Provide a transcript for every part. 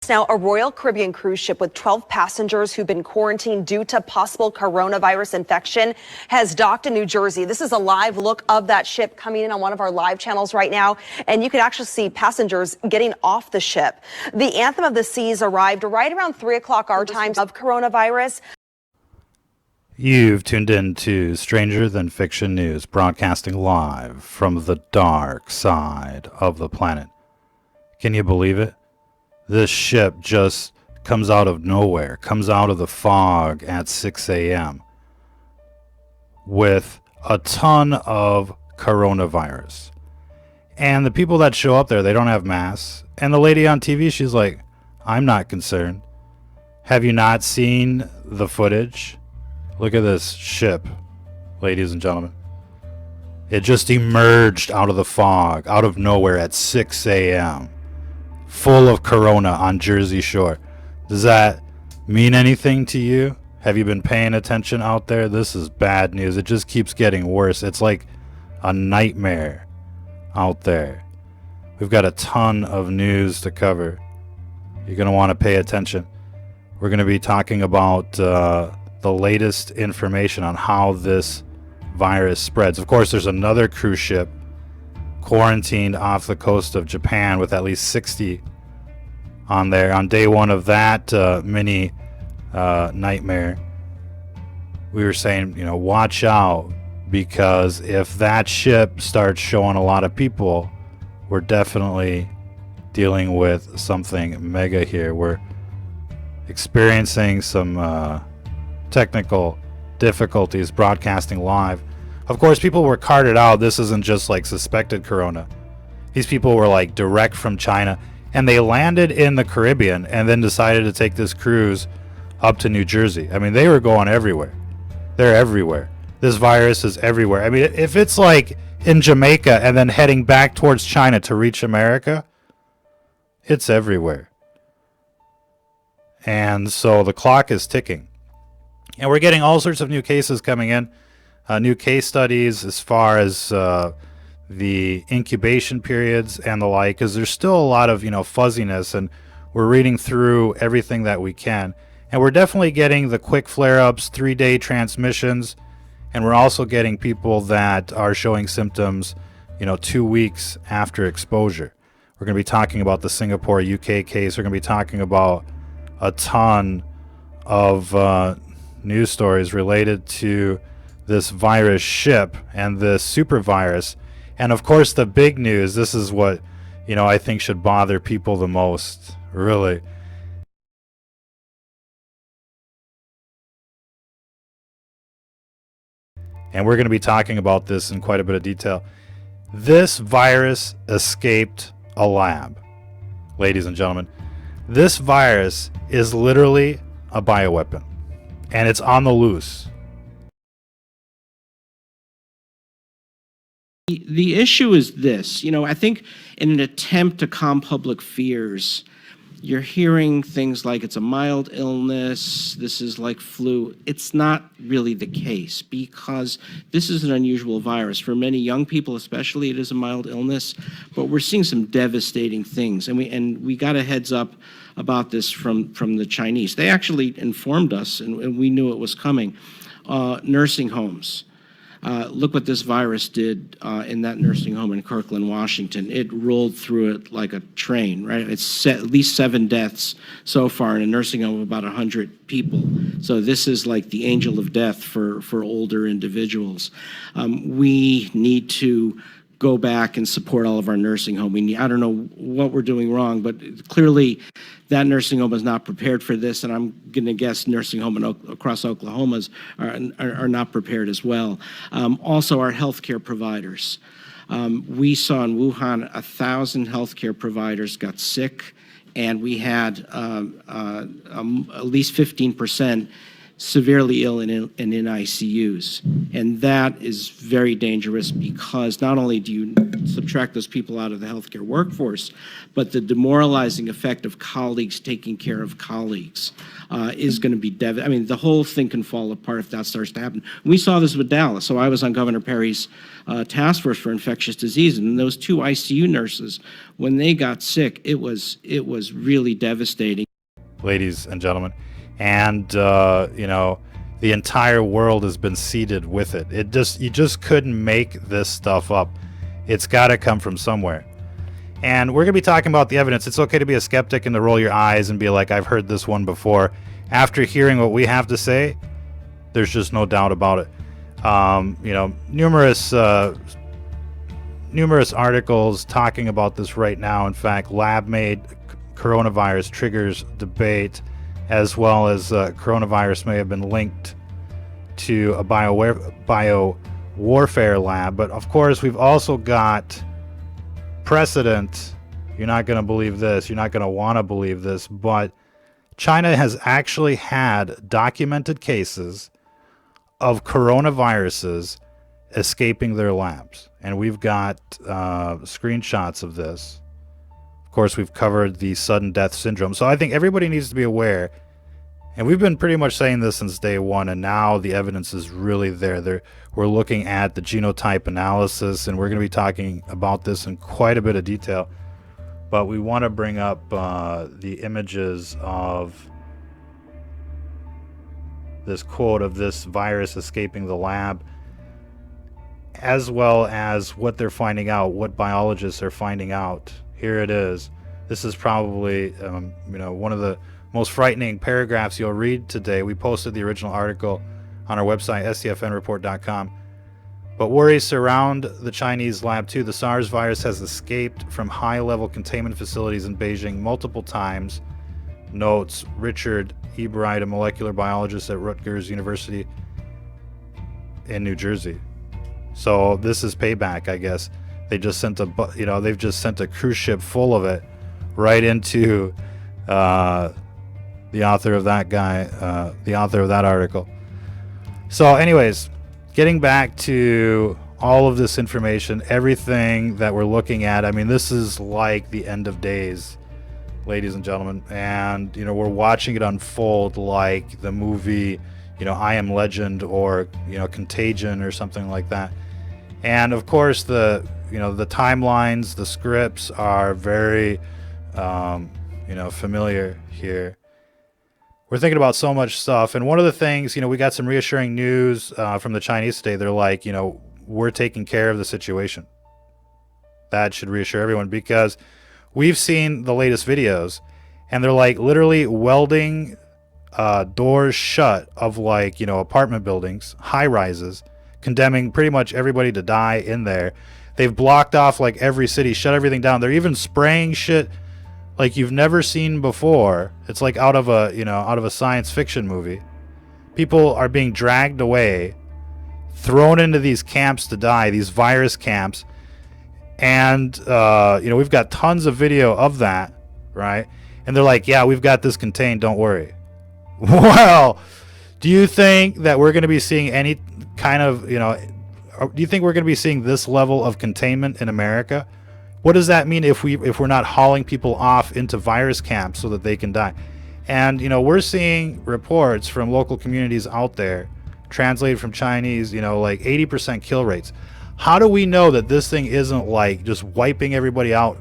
Now, a Royal Caribbean cruise ship with 12 passengers who've been quarantined due to possible coronavirus infection has docked in New Jersey. This is a live look of that ship coming in on one of our live channels right now, and you can actually see passengers getting off the ship. The Anthem of the Seas arrived right around 3 o'clock our time of coronavirus. You've tuned in to Stranger Than Fiction News, broadcasting live from the dark side of the planet. Can you believe it? This ship just comes out of nowhere, comes out of the fog at 6 a.m. with a ton of coronavirus. And the people that show up there, they don't have masks. And the lady on TV, she's like, I'm not concerned. Have you not seen the footage? Look at this ship, ladies and gentlemen. It just emerged out of the fog, out of nowhere at 6 a.m. full of corona on Jersey Shore. Does that mean anything to you? Have you been paying attention out there? This is bad news. It just keeps getting worse. It's like a nightmare out there. We've got a ton of news to cover. You're going to want to pay attention. We're going to be talking about the latest information on how this virus spreads. Of course, there's another cruise ship quarantined off the coast of Japan with at least 60 on there on day one of that mini nightmare. We were saying, watch out, because if that ship starts showing a lot of people, we're definitely dealing with something mega here. We're experiencing some technical difficulties broadcasting live. Of course, people were carted out. This isn't just like suspected corona. These people were like direct from China, and they landed in the Caribbean and then decided to take this cruise up to New Jersey. I mean, they were going everywhere. They're everywhere. This virus is everywhere. I mean, if it's like in Jamaica and then heading back towards China to reach America, it's everywhere. And so the clock is ticking. And we're getting all sorts of new cases coming in. New case studies as far as the incubation periods and the like, because there's still a lot of fuzziness, and we're reading through everything that we can. And we're definitely getting the quick flare-ups, 3-day transmissions, and we're also getting people that are showing symptoms 2 weeks after exposure. We're going to be talking about the Singapore UK case. We're going to be talking about a ton of news stories related to this virus ship and this super virus. And of course, the big news, this is what I think should bother people the most, really. And we're going to be talking about this in quite a bit of detail. This virus escaped a lab, ladies and gentlemen. This virus is literally a bioweapon, and it's on the loose. The issue is this, I think in an attempt to calm public fears, you're hearing things like it's a mild illness, this is like flu. It's not really the case, because this is an unusual virus. For many young people especially, it is a mild illness, but we're seeing some devastating things. And we got a heads up about this from the Chinese. They actually informed us, and we knew it was coming. Nursing homes. Look what this virus did in that nursing home in Kirkland, Washington. It rolled through it like a train, right? It's at least 7 deaths so far in a nursing home of about 100 people. So this is like the angel of death for older individuals. We need to go back and support all of our nursing home. I don't know what we're doing wrong, but clearly that nursing home is not prepared for this, and I'm going to guess nursing home across Oklahoma are not prepared as well. Also, our healthcare providers. We saw in Wuhan 1,000 healthcare providers got sick, and we had at least 15% severely ill and in ICUs. And that is very dangerous because not only do you subtract those people out of the healthcare workforce, but the demoralizing effect of colleagues taking care of colleagues is going to be devastating. I mean, the whole thing can fall apart if that starts to happen. We saw this with Dallas. So I was on Governor Perry's task force for infectious disease, and those 2 ICU nurses, when they got sick, it was really devastating. Ladies and gentlemen, and the entire world has been seeded with it. You just couldn't make this stuff up. It's got to come from somewhere. And we're going to be talking about the evidence. It's okay to be a skeptic and to roll your eyes and be like, I've heard this one before. After hearing what we have to say, there's just no doubt about it. Numerous articles talking about this right now. In fact, lab-made coronavirus triggers debate, as well as coronavirus may have been linked to a bio warfare lab. But of course, we've also got precedent. You're not going to believe this. You're not going to want to believe this. But China has actually had documented cases of coronaviruses escaping their labs. And we've got screenshots of this. Of course, we've covered the sudden death syndrome. So I think everybody needs to be aware. And we've been pretty much saying this since day one, and now the evidence is really there. We're looking at the genotype analysis, and we're going to be talking about this in quite a bit of detail. But we want to bring up the images of this quote of this virus escaping the lab, as well as what they're finding out, what biologists are finding out. Here it is. This is probably one of the most frightening paragraphs you'll read today. We posted the original article on our website, scfnreport.com. But worries surround the Chinese lab too. The SARS virus has escaped from high-level containment facilities in Beijing multiple times, notes Richard Eberide, a molecular biologist at Rutgers University in New Jersey. So this is payback, I guess. They've just sent a cruise ship full of it right into the author of that article. So anyways, getting back to all of this information, everything that we're looking at, I mean, this is like the end of days, ladies and gentlemen. And, we're watching it unfold like the movie, I Am Legend, or, Contagion or something like that. And of course, the timelines, the scripts are very, familiar here. We're thinking about so much stuff. And one of the things, we got some reassuring news from the Chinese today. They're like, we're taking care of the situation. That should reassure everyone, because we've seen the latest videos and they're like literally welding doors shut of apartment buildings, high rises, condemning pretty much everybody to die in there. They've blocked off every city, shut everything down. They're even spraying shit like you've never seen before. It's like out of a science fiction movie. People are being dragged away, thrown into these camps to die, these virus camps. And, we've got tons of video of that, right? And they're like, yeah, we've got this contained, don't worry. Well, do you think that we're going to be seeing any kind of, do you think we're going to be seeing this level of containment in America? What does that mean if we're not hauling people off into virus camps so that they can die? And, we're seeing reports from local communities out there, translated from Chinese, 80% kill rates. How do we know that this thing isn't just wiping everybody out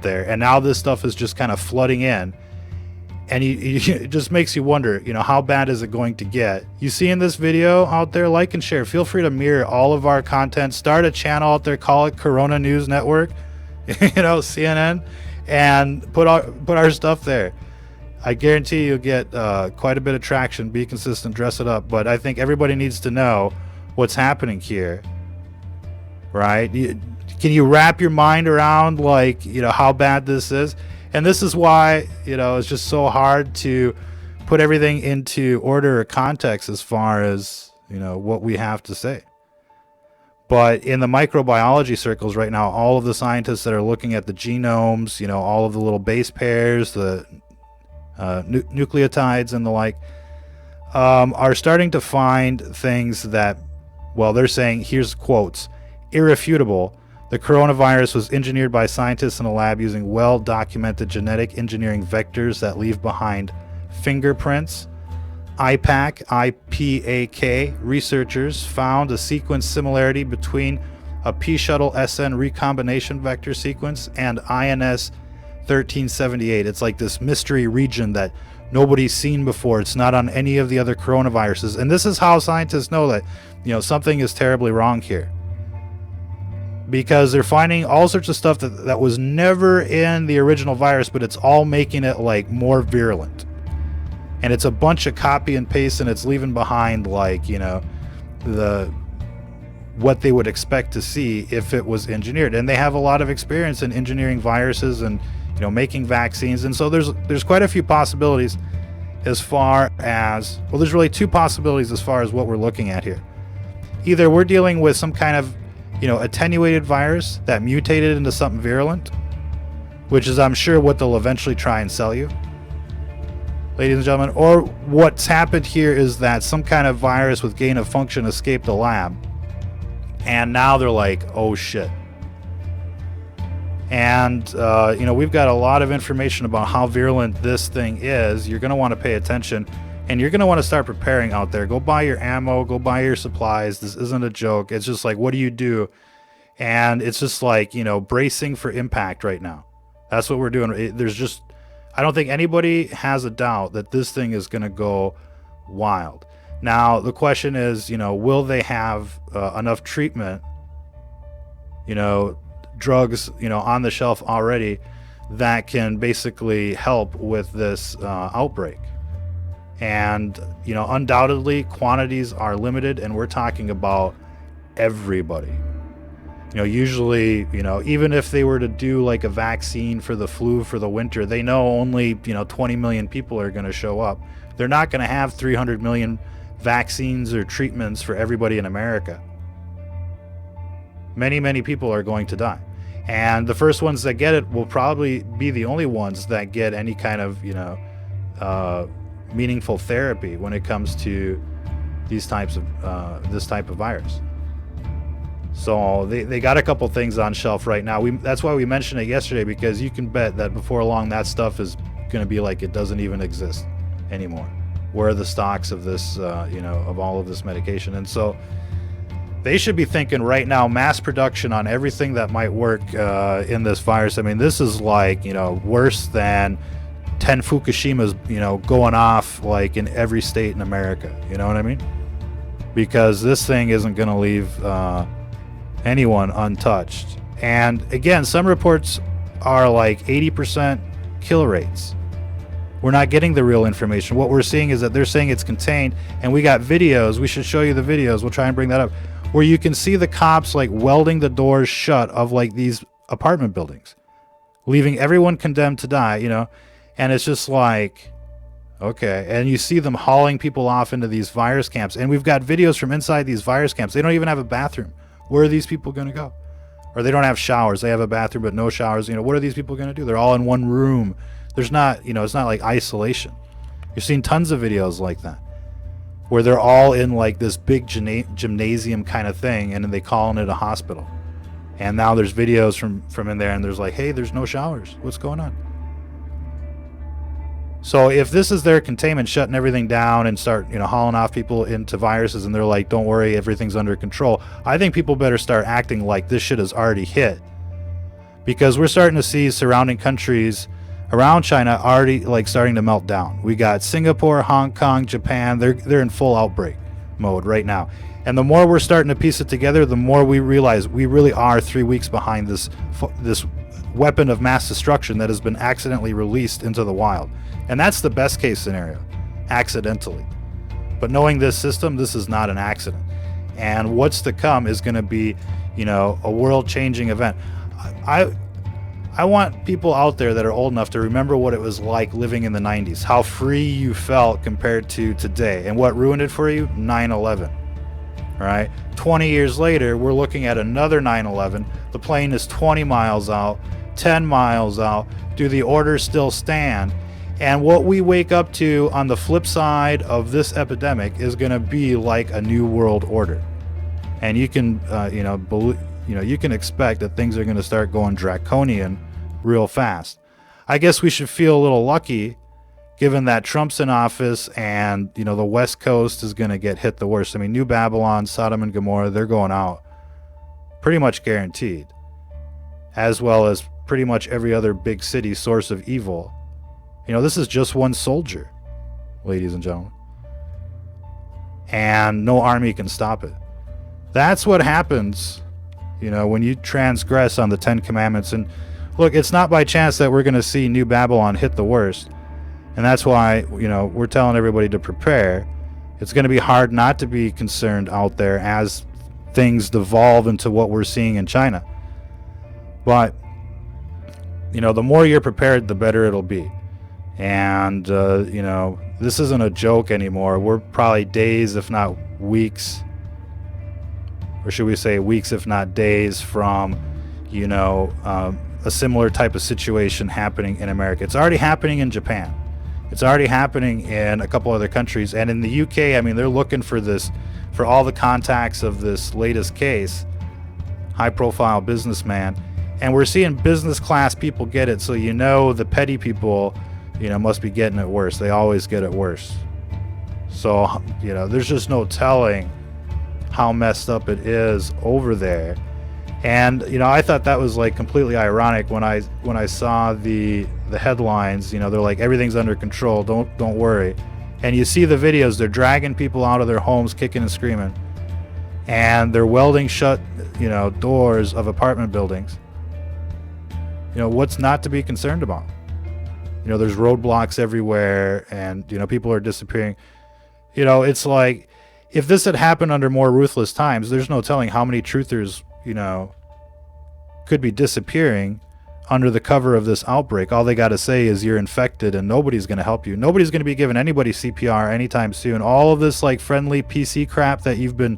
there? And now this stuff is just kind of flooding in. And it just makes you wonder, how bad is it going to get? You see in this video out there, like and share. Feel free to mirror all of our content. Start a channel out there, call it Corona News Network, CNN, and put our stuff there. I guarantee you'll get quite a bit of traction. Be consistent, dress it up. But I think everybody needs to know what's happening here, right? Can you wrap your mind around how bad this is? And this is why, it's just so hard to put everything into order or context as far as, what we have to say. But in the microbiology circles right now, all of the scientists that are looking at the genomes, all of the little base pairs, the nucleotides and the like, are starting to find things that, well, they're saying, here's quotes, irrefutable. The coronavirus was engineered by scientists in a lab using well-documented genetic engineering vectors that leave behind fingerprints. IPAK researchers found a sequence similarity between a P shuttle SN recombination vector sequence and INS 1378. It's like this mystery region that nobody's seen before. It's not on any of the other coronaviruses. And this is how scientists know that, something is terribly wrong here. Because they're finding all sorts of stuff that was never in the original virus, but it's all making it like more virulent. And it's a bunch of copy and paste, and it's leaving behind like, what they would expect to see if it was engineered. And they have a lot of experience in engineering viruses and making vaccines. And so there's quite a few possibilities as far as, well, there's really two possibilities as far as what we're looking at here. Either we're dealing with some kind of attenuated virus that mutated into something virulent, which is, I'm sure, what they'll eventually try and sell you, ladies and gentlemen. Or what's happened here is that some kind of virus with gain of function escaped the lab, and now they're like, oh shit. And we've got a lot of information about how virulent this thing is. You're going to want to pay attention, and you're going to want to start preparing out there. Go buy your ammo, go buy your supplies. This isn't a joke. It's just like, what do you do? And it's just like, bracing for impact right now. That's what we're doing. I don't think anybody has a doubt that this thing is going to go wild. Now, the question is, will they have enough treatment, drugs, on the shelf already that can basically help with this outbreak? And, undoubtedly quantities are limited, and we're talking about everybody. Usually, even if they were to do like a vaccine for the flu for the winter, they know only, 20 million people are going to show up. They're not going to have 300 million vaccines or treatments for everybody in America. Many, many people are going to die. And the first ones that get it will probably be the only ones that get any kind of, meaningful therapy when it comes to these types of this type of virus. So they got a couple things on shelf right now. That's why we mentioned it yesterday, because you can bet that before long that stuff is going to be like it doesn't even exist anymore. Where are the stocks of this, of all of this medication? And so they should be thinking right now mass production on everything that might work in this virus. I mean, this is like, worse than 10 Fukushimas, going off like in every state in America. You know what I mean? Because this thing isn't going to leave anyone untouched. And again, some reports are like 80% kill rates. We're not getting the real information. What we're seeing is that they're saying it's contained, and we got videos. We should show you the videos. We'll try and bring that up, where you can see the cops like welding the doors shut of like these apartment buildings, leaving everyone condemned to die, and it's just like, okay. And you see them hauling people off into these virus camps, and we've got videos from inside these virus camps. They don't even have a bathroom. Where are these people going to go? Or they don't have showers. They have a bathroom but no showers. What are these people going to do? They're all in one room. There's not, it's not like isolation. You've seen tons of videos like that, where they're all in like this big gymnasium kind of thing, and then they calling it a hospital. And now there's videos from in there, and there's like, hey, there's no showers. What's going on? So if this is their containment, shutting everything down and start, hauling off people into viruses, and they're like, don't worry, everything's under control, I think people better start acting like this shit has already hit. Because we're starting to see surrounding countries around China already like starting to melt down. We got Singapore, Hong Kong, Japan. They're in full outbreak mode right now. And the more we're starting to piece it together, the more we realize we really are 3 weeks behind this weapon of mass destruction that has been accidentally released into the wild. And that's the best case scenario, accidentally. But knowing this system, this is not an accident. And what's to come is going to be, a world-changing event. I want people out there that are old enough to remember what it was like living in the 90s, how free you felt compared to today. And what ruined it for you? 9/11. All right. 20 years later, we're looking at another 9/11. The plane is 20 miles out, 10 miles out. Do the orders still stand? And what we wake up to on the flip side of this epidemic is going to be like a new world order. And you can, you can expect that things are going to start going draconian real fast. I guess we should feel a little lucky, given that Trump's in office and, the West Coast is going to get hit the worst. I mean, New Babylon, Sodom and Gomorrah, they're going out pretty much guaranteed, as well as pretty much every other big city source of evil. This is just one soldier, ladies and gentlemen. And no army can stop it. That's what happens, when you transgress on the 10 Commandments. And look, it's not by chance that we're going to see New Babylon hit the worst. And that's why, we're telling everybody to prepare. It's going to be hard not to be concerned out there as things devolve into what we're seeing in China. But, the more you're prepared, the better it'll be. And, this isn't a joke anymore. We're probably days, if not weeks, or should we say weeks, if not days from, a similar type of situation happening in America. It's already happening in Japan. It's already happening in a couple other countries. And in the UK, I mean, they're looking for this, for all the contacts of this latest case, high-profile businessman. And we're seeing business class people get it. So, the petty people, must be getting it worse. They always get it worse. So, there's just no telling how messed up it is over there. And, I thought that was like completely ironic when I saw the headlines. They're like, everything's under control. Don't worry. And you see the videos. They're dragging people out of their homes, kicking and screaming. And they're welding shut, doors of apartment buildings. What's not to be concerned about? There's roadblocks everywhere, and, people are disappearing. It's like, if this had happened under more ruthless times, there's no telling how many truthers, could be disappearing under the cover of this outbreak. All they got to say is you're infected, and nobody's going to help you. Nobody's going to be giving anybody CPR anytime soon. All of this, like, friendly PC crap that you've been,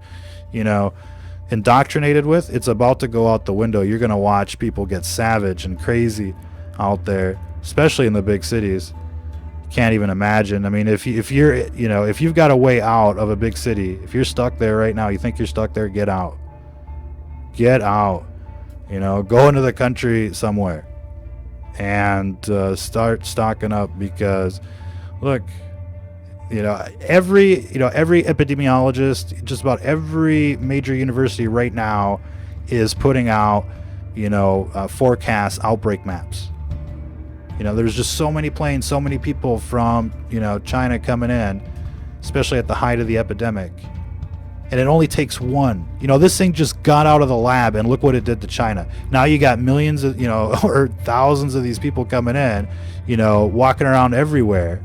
indoctrinated with, it's about to go out the window. You're going to watch people get savage and crazy out there, especially in the big cities. Can't even imagine. I mean, if you've got a way out of a big city, if you're stuck there right now, you think you're stuck there, get out. Get out. Go into the country somewhere and start stocking up, because look, every epidemiologist, just about every major university right now is putting out, forecast outbreak maps. There's just so many planes, so many people from, China coming in, especially at the height of the epidemic. And it only takes one. This thing just got out of the lab, and look what it did to China. Now you got millions of, or thousands of these people coming in, walking around everywhere.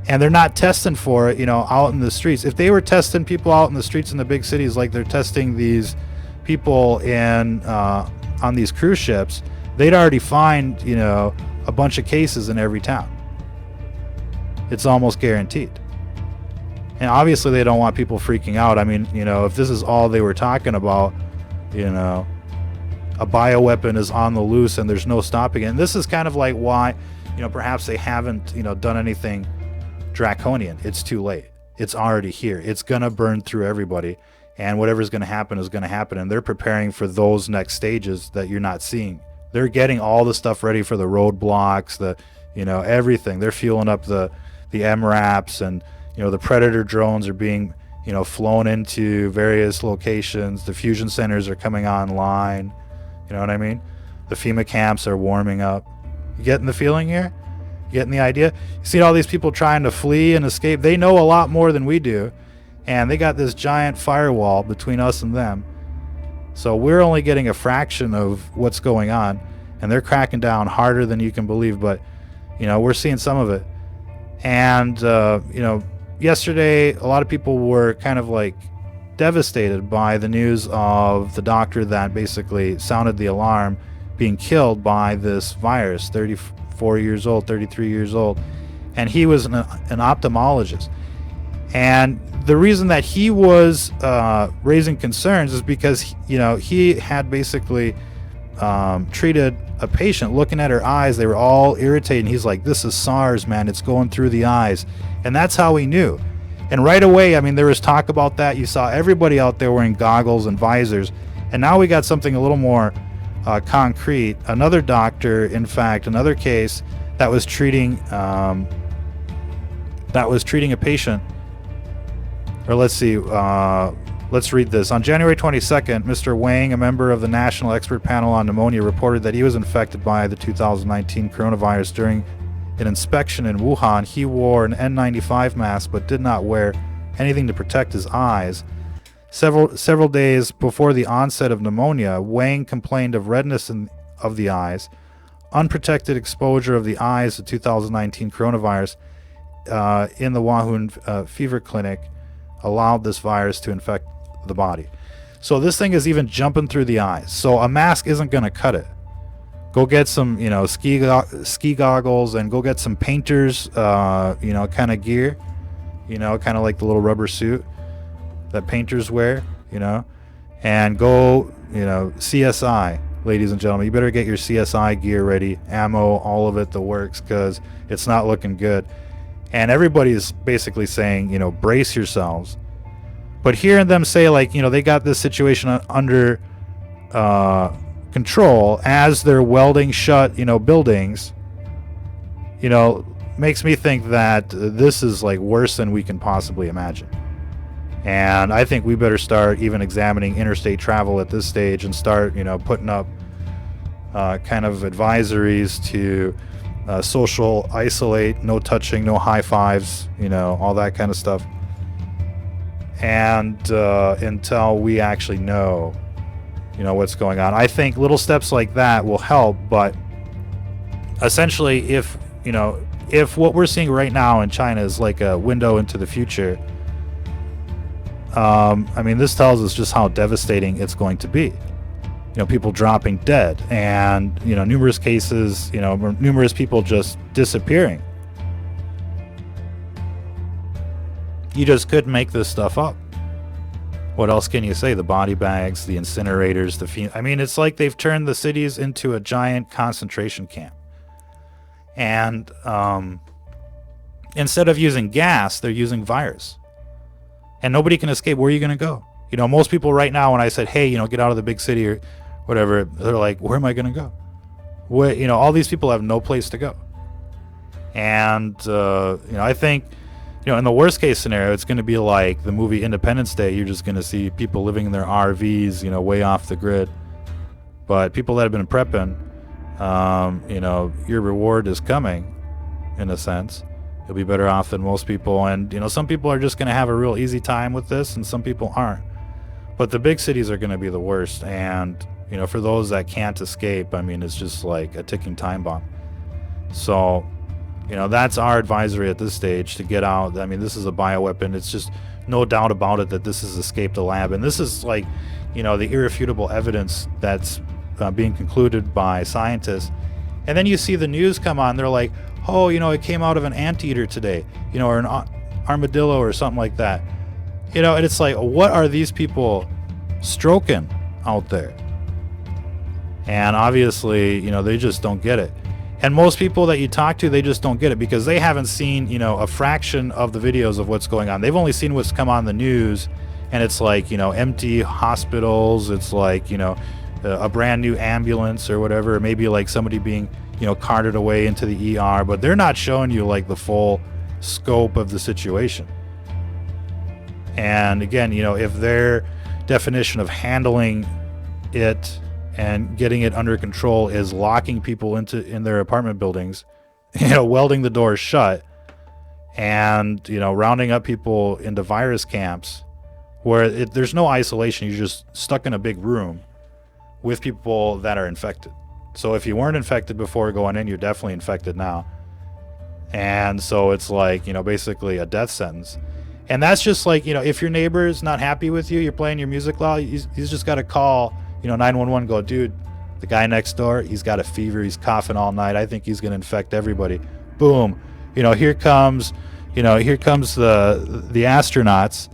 And they're not testing for it, out in the streets. If they were testing people out in the streets in the big cities like they're testing these people in on these cruise ships, they'd already find, a bunch of cases in every town. It's almost guaranteed. And obviously they don't want people freaking out. I mean, if this is all they were talking about, a bioweapon is on the loose and there's no stopping it. And this is kind of like why, perhaps they haven't, done anything draconian. It's too late. It's already here. It's going to burn through everybody. And whatever's going to happen is going to happen. And they're preparing for those next stages that you're not seeing. They're getting all the stuff ready for the roadblocks, everything. They're fueling up the MRAPs, and, the Predator drones are being, flown into various locations. The fusion centers are coming online. You know what I mean? The FEMA camps are warming up. You getting the feeling here? You getting the idea? You see all these people trying to flee and escape. They know a lot more than we do. And they got this giant firewall between us and them. So we're only getting a fraction of what's going on. And they're cracking down harder than you can believe. But, we're seeing some of it. And, yesterday, a lot of people were kind of like devastated by the news of the doctor that basically sounded the alarm being killed by this virus, 34 years old, 33 years old. And he was an ophthalmologist. And the reason that he was raising concerns is because, he had basically treated a patient, looking at her eyes, they were all irritated. And he's like, this is SARS, man. It's going through the eyes. And that's how he knew. And right away, I mean, there was talk about that. You saw everybody out there wearing goggles and visors. And now we got something a little more concrete. Another doctor, in fact, another case that was treating a patient. Or let's see, let's read this. On January 22nd, Mr. Wang, a member of the National Expert Panel on Pneumonia, reported that he was infected by the 2019 coronavirus during an inspection in Wuhan. He wore an N95 mask but did not wear anything to protect his eyes. Several days before the onset of pneumonia, Wang complained of redness of the eyes. Unprotected exposure of the eyes to 2019 coronavirus in the Wuhan fever clinic allowed this virus to infect the body. So this thing is even jumping through the eyes. So a mask isn't going to cut it. Go get some, ski goggles, and go get some painters, kind of gear, kind of like the little rubber suit that painters wear, and go, CSI, ladies and gentlemen. You better get your CSI gear ready, ammo, all of it, the works, because it's not looking good. And everybody's basically saying, brace yourselves. But hearing them say, like, they got this situation under control as they're welding shut, buildings, makes me think that this is like worse than we can possibly imagine. And I think we better start even examining interstate travel at this stage and start, putting up kind of advisories to social isolate, no touching, no high fives, all that kind of stuff. And until we actually know, what's going on. I think little steps like that will help, but essentially if what we're seeing right now in China is like a window into the future, this tells us just how devastating it's going to be. People dropping dead, and numerous cases, numerous people just disappearing. You just couldn't make this stuff up. What else can you say? The body bags, the incinerators, it's like they've turned the cities into a giant concentration camp. And instead of using gas, they're using virus. And nobody can escape. Where are you going to go? Most people right now, when I said, hey, get out of the big city or whatever, they're like, where am I going to go? All these people have no place to go. And, I think, in the worst case scenario, it's going to be like the movie Independence Day. You're just going to see people living in their RVs, way off the grid. But people that have been prepping, your reward is coming, in a sense. You'll be better off than most people. And, some people are just going to have a real easy time with this, and some people aren't. But the big cities are going to be the worst. And, for those that can't escape, it's just like a ticking time bomb. So, that's our advisory at this stage, to get out. This is a bioweapon. It's just no doubt about it that this has escaped the lab. And this is like, the irrefutable evidence that's being concluded by scientists. And then you see the news come on. They're like, oh, it came out of an anteater today, or an armadillo or something like that. And it's like, what are these people stroking out there? And obviously, they just don't get it. And most people that you talk to, they just don't get it because they haven't seen, a fraction of the videos of what's going on. They've only seen what's come on the news, and it's like, empty hospitals. It's like, a brand new ambulance or whatever, or maybe like somebody being, carted away into the ER, but they're not showing you like the full scope of the situation. And again, if their definition of handling it and getting it under control is locking people in their apartment buildings, welding the doors shut, and rounding up people into virus camps where there's no isolation. You're just stuck in a big room with people that are infected. So if you weren't infected before going in, you're definitely infected now. And so it's like, basically a death sentence. And that's just like, if your neighbor is not happy with you, you're playing your music loud, he's just got to call 911, go, dude, the guy next door, he's got a fever, he's coughing all night, I think he's going to infect everybody. Boom. Here comes the astronauts,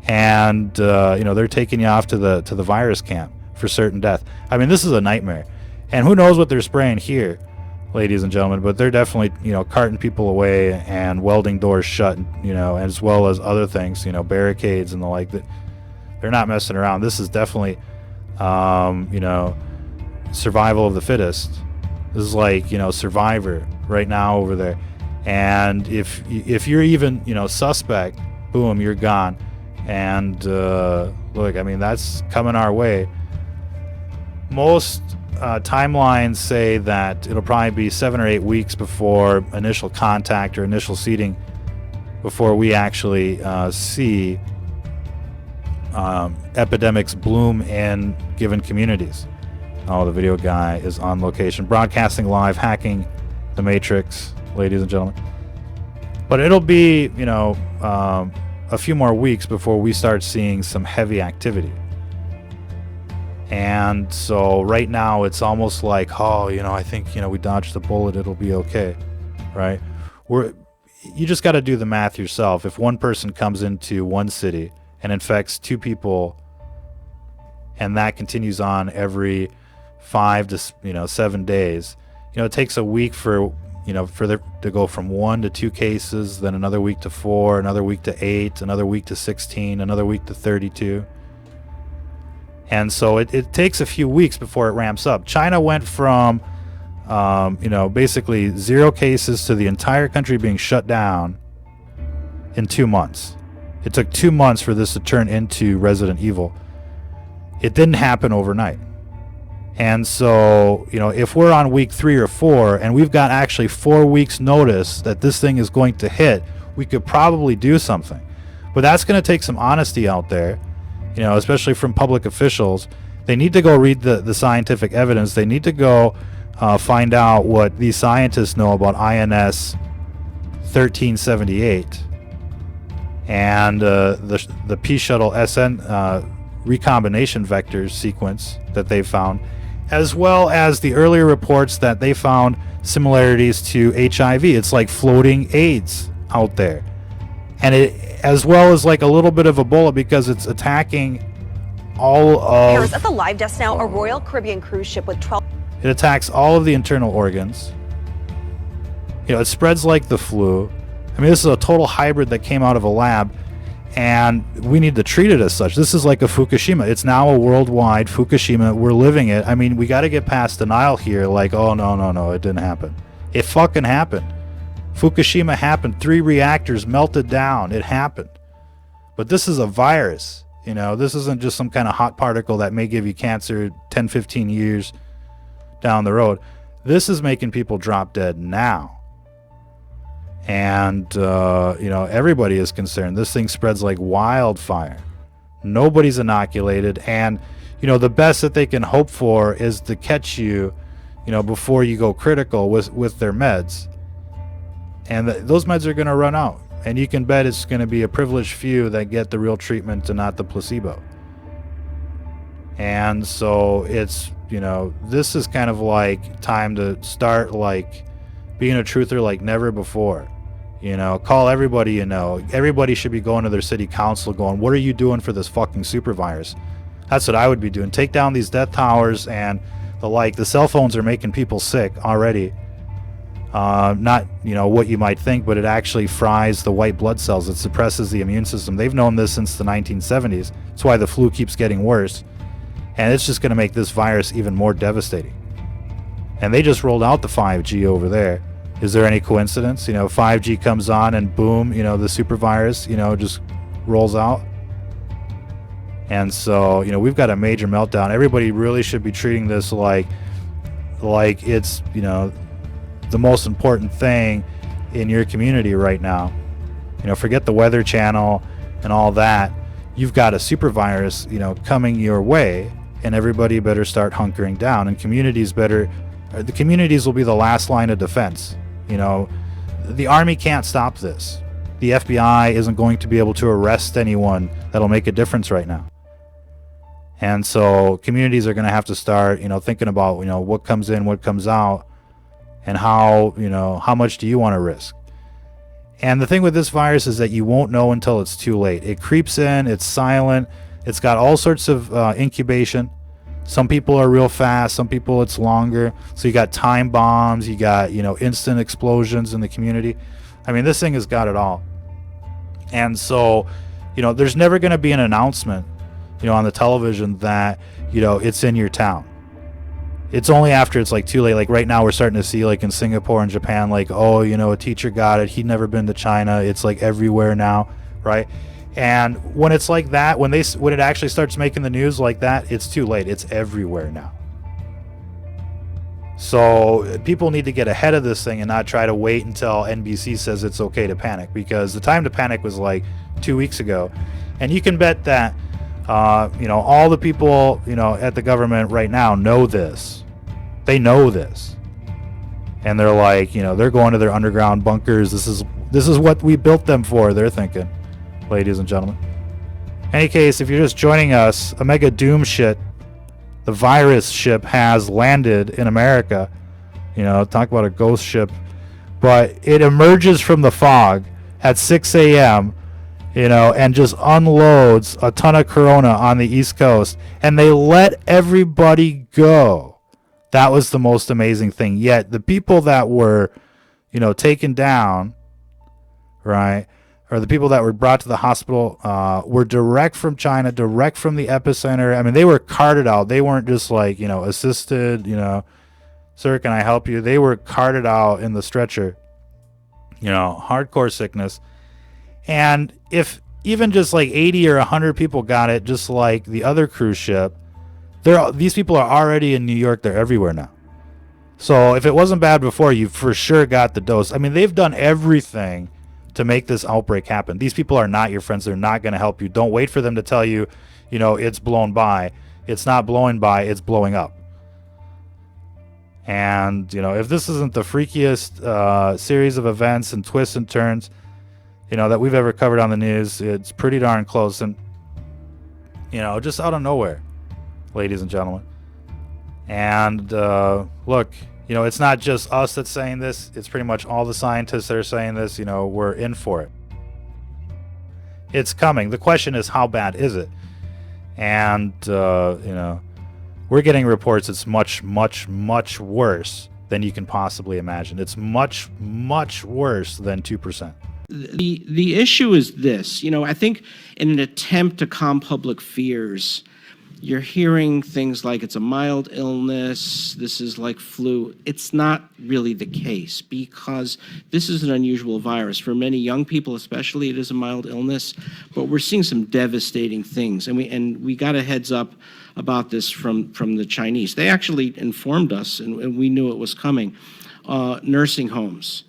and they're taking you off to the virus camp for certain death. This is a nightmare. And who knows what they're spraying here, ladies and gentlemen, but they're definitely, carting people away and welding doors shut, as well as other things, barricades and the like. That they're not messing around. This is definitely, survival of the fittest. This is like, Survivor right now over there. And if you're even, suspect, boom, you're gone. And look, I mean, that's coming our way. Most timelines say that it'll probably be 7 or 8 weeks before initial contact or initial seeding before we actually see epidemics bloom in given communities. Oh, the video guy is on location, broadcasting live, hacking the matrix, ladies and gentlemen. But it'll be, a few more weeks before we start seeing some heavy activity. And so right now it's almost like, I think, we dodged the bullet, it'll be okay, right? You just got to do the math yourself. If one person comes into one city and infects 2 people, and that continues on every 5 to 7 days, it takes a week for there to go from 1 to 2 cases, then another week to 4, another week to 8, another week to 16, another week to 32. And so it takes a few weeks before it ramps up. China went from, basically 0 cases to the entire country being shut down in 2 months. It took 2 months for this to turn into Resident Evil. It didn't happen overnight. And so, if we're on week 3 or 4 and we've got actually 4 weeks notice that this thing is going to hit, we could probably do something. But that's going to take some honesty out there, especially from public officials. They need to go read the scientific evidence. They need to go find out what these scientists know about INS 1378 and the P shuttle SN recombination vectors sequence that they found, as well as the earlier reports that they found similarities to HIV. It's like floating AIDS out there. And it, as well as like a little bit of Ebola, because it's attacking all of... Paris, at the live desk now, a Royal Caribbean cruise ship with 12... It attacks all of the internal organs. It spreads like the flu. I mean, this is a total hybrid that came out of a lab, and we need to treat it as such. This is like a Fukushima. It's now a worldwide Fukushima. We're living it. I mean, we got to get past denial here. Like, oh, no, it didn't happen. It fucking happened. Fukushima happened. 3 reactors melted down. It happened. But this is a virus. This isn't just some kind of hot particle that may give you cancer 10, 15 years down the road. This is making people drop dead now. And, everybody is concerned. This thing spreads like wildfire. Nobody's inoculated. And, the best that they can hope for is to catch you, before you go critical with their meds. And those meds are going to run out. And you can bet it's going to be a privileged few that get the real treatment and not the placebo. And so it's, this is kind of like time to start like being a truther like never before. Call everybody Everybody should be going to their city council going, what are you doing for this fucking super virus? That's what I would be doing. Take down these death towers and the like. The cell phones are making people sick already. Not, what you might think, but it actually fries the white blood cells. It suppresses the immune system. They've known this since the 1970s. That's why the flu keeps getting worse. And it's just going to make this virus even more devastating. And they just rolled out the 5G over there. Is there any coincidence? 5G comes on and boom, the super virus, just rolls out. And so, we've got a major meltdown. Everybody really should be treating this like it's, the most important thing in your community right now. Forget the Weather Channel and all that. You've got a super virus, coming your way, and everybody better start hunkering down. And the communities will be the last line of defense. The army can't stop this. The FBI isn't going to be able to arrest anyone that'll make a difference right now. And so communities are going to have to start, thinking about, what comes in, what comes out, and how much do you want to risk? And the thing with this virus is that you won't know until it's too late. It creeps in, it's silent, it's got all sorts of incubation. Some people are real fast, some people it's longer. So you got time bombs, you got, instant explosions in the community. I mean, this thing has got it all. And so, there's never going to be an announcement, on the television that, it's in your town. It's only after it's like too late. Like right now we're starting to see like in Singapore and Japan, like, oh, a teacher got it. He'd never been to China. It's like everywhere now, right? And when it's like that, when it actually starts making the news like that, it's too late. It's everywhere now. So people need to get ahead of this thing and not try to wait until NBC says it's okay to panic, because the time to panic was like 2 weeks ago. And you can bet that, all the people, at the government right now know this. They know this. And they're like, they're going to their underground bunkers. This is what we built them for, they're thinking. Ladies and gentlemen. In any case, if you're just joining us, a mega doom shit, the virus ship has landed in America. Talk about a ghost ship. But it emerges from the fog at 6 a.m., and just unloads a ton of corona on the East Coast. And they let everybody go. That was the most amazing thing. Yet the people that were, taken down, right, or the people that were brought to the hospital were direct from China, direct from the epicenter. I mean, they were carted out. They weren't just like, assisted, sir, can I help you? They were carted out in the stretcher, hardcore sickness. And if even just like 80 or 100 people got it, just like the other cruise ship, these people are already in New York. They're everywhere now. So if it wasn't bad before, you for sure got the dose. I mean, they've done everything to make this outbreak happen. These people are not your friends. They're not going to help you. Don't wait for them to tell you, it's blown by. It's not blowing by. It's blowing up. And, if this isn't the freakiest series of events and twists and turns, that we've ever covered on the news, it's pretty darn close. And, just out of nowhere, ladies and gentlemen. And look, it's not just us that's saying this. It's pretty much all the scientists that are saying this. We're in for it. It's coming. The question is, how bad is it? And, we're getting reports it's much, much, much worse than you can possibly imagine. It's much, much worse than 2%. The issue is this. I think in an attempt to calm public fears, you're hearing things like it's a mild illness, this is like flu. It's not really the case, because this is an unusual virus. For many young people especially, it is a mild illness, but we're seeing some devastating things. And we got a heads up about this from the Chinese. They actually informed us, and we knew it was coming. Nursing homes.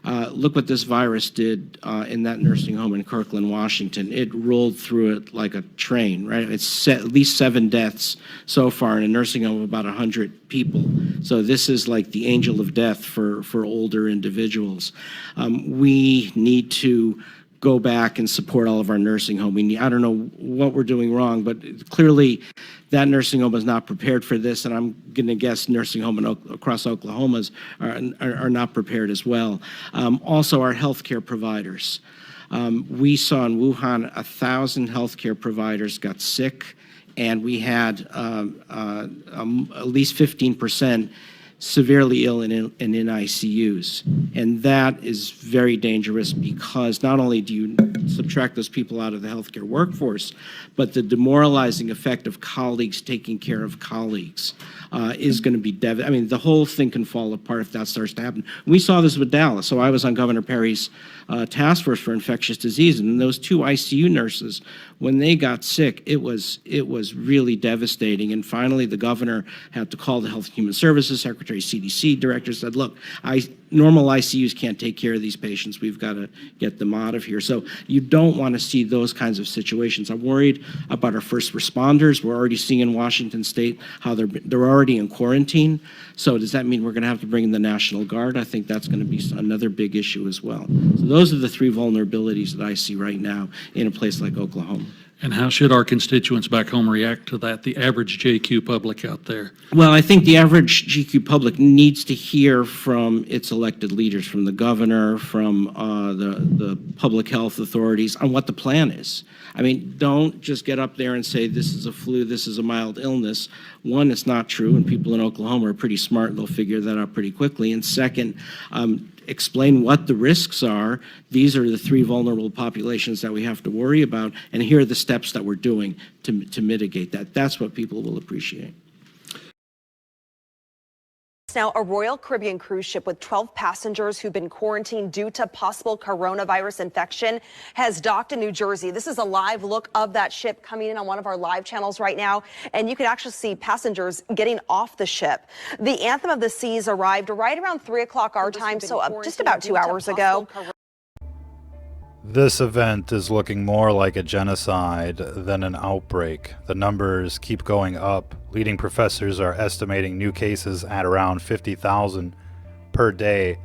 Look what this virus did in that nursing home in Kirkland, Washington. It rolled through it like a train, right? It's at least 7 deaths so far in a nursing home of about 100 people. So this is like the angel of death for older individuals. We need to go back and support all of our nursing home. I don't know what we're doing wrong, but clearly that nursing home is not prepared for this, and I'm going to guess nursing home across Oklahoma's are not prepared as well. Also, our healthcare providers. We saw in Wuhan 1,000 healthcare providers got sick, and we had at least 15% severely ill and in ICUs. And that is very dangerous, because not only do you subtract those people out of the healthcare workforce, but the demoralizing effect of colleagues taking care of colleagues is going to be devastating. I mean, the whole thing can fall apart if that starts to happen. We saw this with Dallas. So I was on Governor Perry's task force for infectious disease, and those 2 ICU nurses, when they got sick, it was really devastating. And finally, the governor had to call the Health and Human Services Secretary, CDC director, said, look, normal ICUs can't take care of these patients. We've got to get them out of here. So you don't want to see those kinds of situations. I'm worried about our first responders. We're already seeing in Washington State how they're already in quarantine. So does that mean we're going to have to bring in the National Guard? I think that's going to be another big issue as well. So those are the 3 vulnerabilities that I see right now in a place like Oklahoma. And how should our constituents back home react to that, the average JQ public out there? Well, I think the average GQ public needs to hear from its elected leaders, from the governor, from the public health authorities on what the plan is. I mean, don't just get up there and say this is a flu, this is a mild illness. One, it's not true, and people in Oklahoma are pretty smart and they'll figure that out pretty quickly. And second, explain what the risks are. These are the 3 vulnerable populations that we have to worry about, and here are the steps that we're doing to mitigate that. That's what people will appreciate. Now, a Royal Caribbean cruise ship with 12 passengers who've been quarantined due to possible coronavirus infection has docked in New Jersey. This is a live look of that ship coming in on one of our live channels right now, and you can actually see passengers getting off the ship. The Anthem of the Seas arrived right around 3 o'clock our time, so just about 2 hours ago. This event is looking more like a genocide than an outbreak. The numbers keep going up. Leading professors are estimating new cases at around 50,000 per day.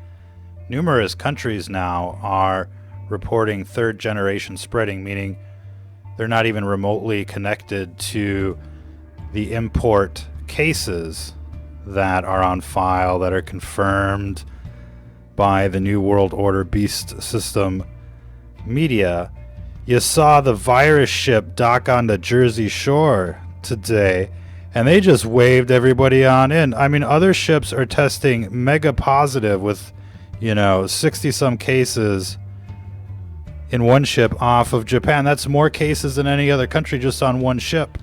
Numerous countries now are reporting third-generation spreading, meaning they're not even remotely connected to the import cases that are on file, that are confirmed by the New World Order beast system media. You saw the virus ship dock on the Jersey Shore today, and they just waved everybody on in. I mean, other ships are testing mega positive with, 60 some cases in one ship off of Japan. That's more cases than any other country just on one ship,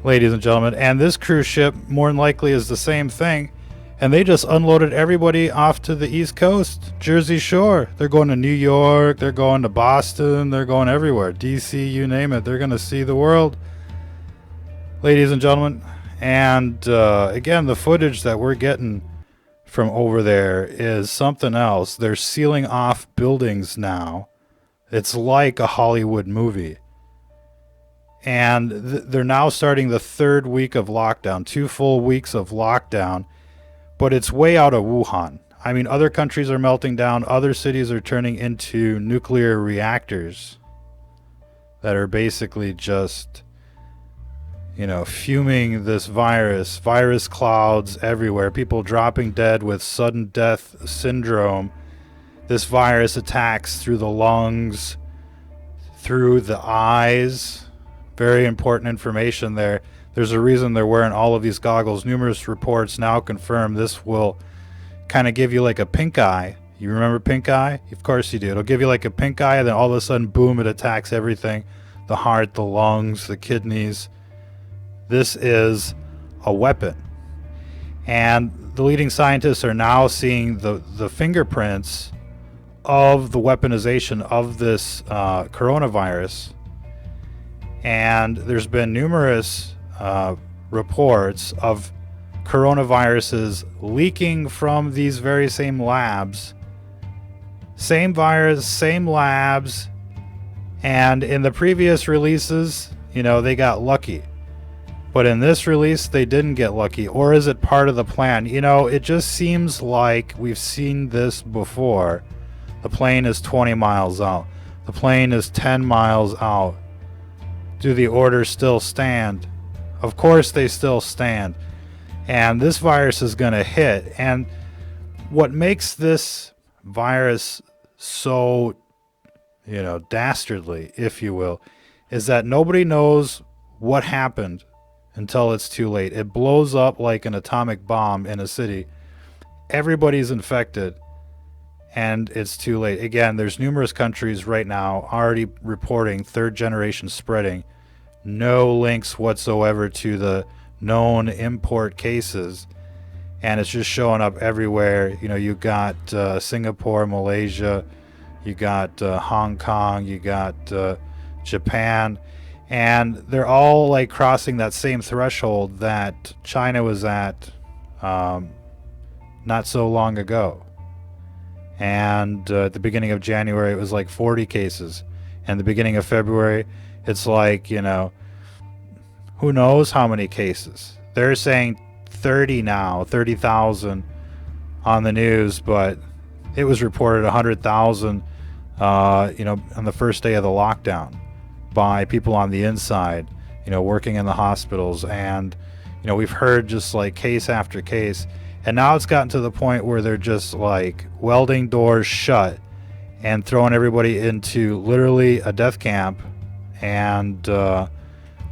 ladies and gentlemen. And this cruise ship more than likely is the same thing. And they just unloaded everybody off to the East Coast, Jersey Shore. They're going to New York, they're going to Boston, they're going everywhere. DC, you name it. They're going to see the world, ladies and gentlemen. And again, the footage that we're getting from over there is something else. They're sealing off buildings now. It's like a Hollywood movie. And they're now starting the 3rd week of lockdown, 2 full weeks of lockdown. But it's way out of Wuhan. I mean, other countries are melting down. Other cities are turning into nuclear reactors that are basically just, fuming this virus clouds everywhere. People dropping dead with sudden death syndrome. This virus attacks through the lungs, through the eyes. Very important information there. There's a reason they're wearing all of these goggles. Numerous reports now confirm this will kind of give you like a pink eye. You remember pink eye? Of course you do. It'll give you like a pink eye, and then all of a sudden, boom, it attacks everything. The heart, the lungs, the kidneys. This is a weapon. And the leading scientists are now seeing the fingerprints of the weaponization of this coronavirus. And there's been numerous reports of coronaviruses leaking from these very same labs. Same virus, same labs. And in the previous releases, they got lucky. But in this release, they didn't get lucky. Or is it part of the plan? It just seems like we've seen this before. The plane is 20 miles out. The plane is 10 miles out. Do the orders still stand? Of course they still stand. And this virus is going to hit. And what makes this virus so, dastardly, if you will, is that nobody knows what happened until it's too late. It blows up like an atomic bomb in a city. Everybody's infected, and it's too late. Again, there's numerous countries right now already reporting 3rd-generation spreading. No links whatsoever to the known import cases, and it's just showing up everywhere. You got Singapore, Malaysia, you got Hong Kong, you got Japan, and they're all like crossing that same threshold that China was at not so long ago. And at the beginning of January, it was like 40 cases, and the beginning of February, it's like, who knows how many cases. They're saying 30 now, 30,000 on the news, but it was reported 100,000, on the first day of the lockdown. by people on the inside, working in the hospitals. And, we've heard just like case after case. And now it's gotten to the point where they're just like welding doors shut and throwing everybody into literally a death camp. And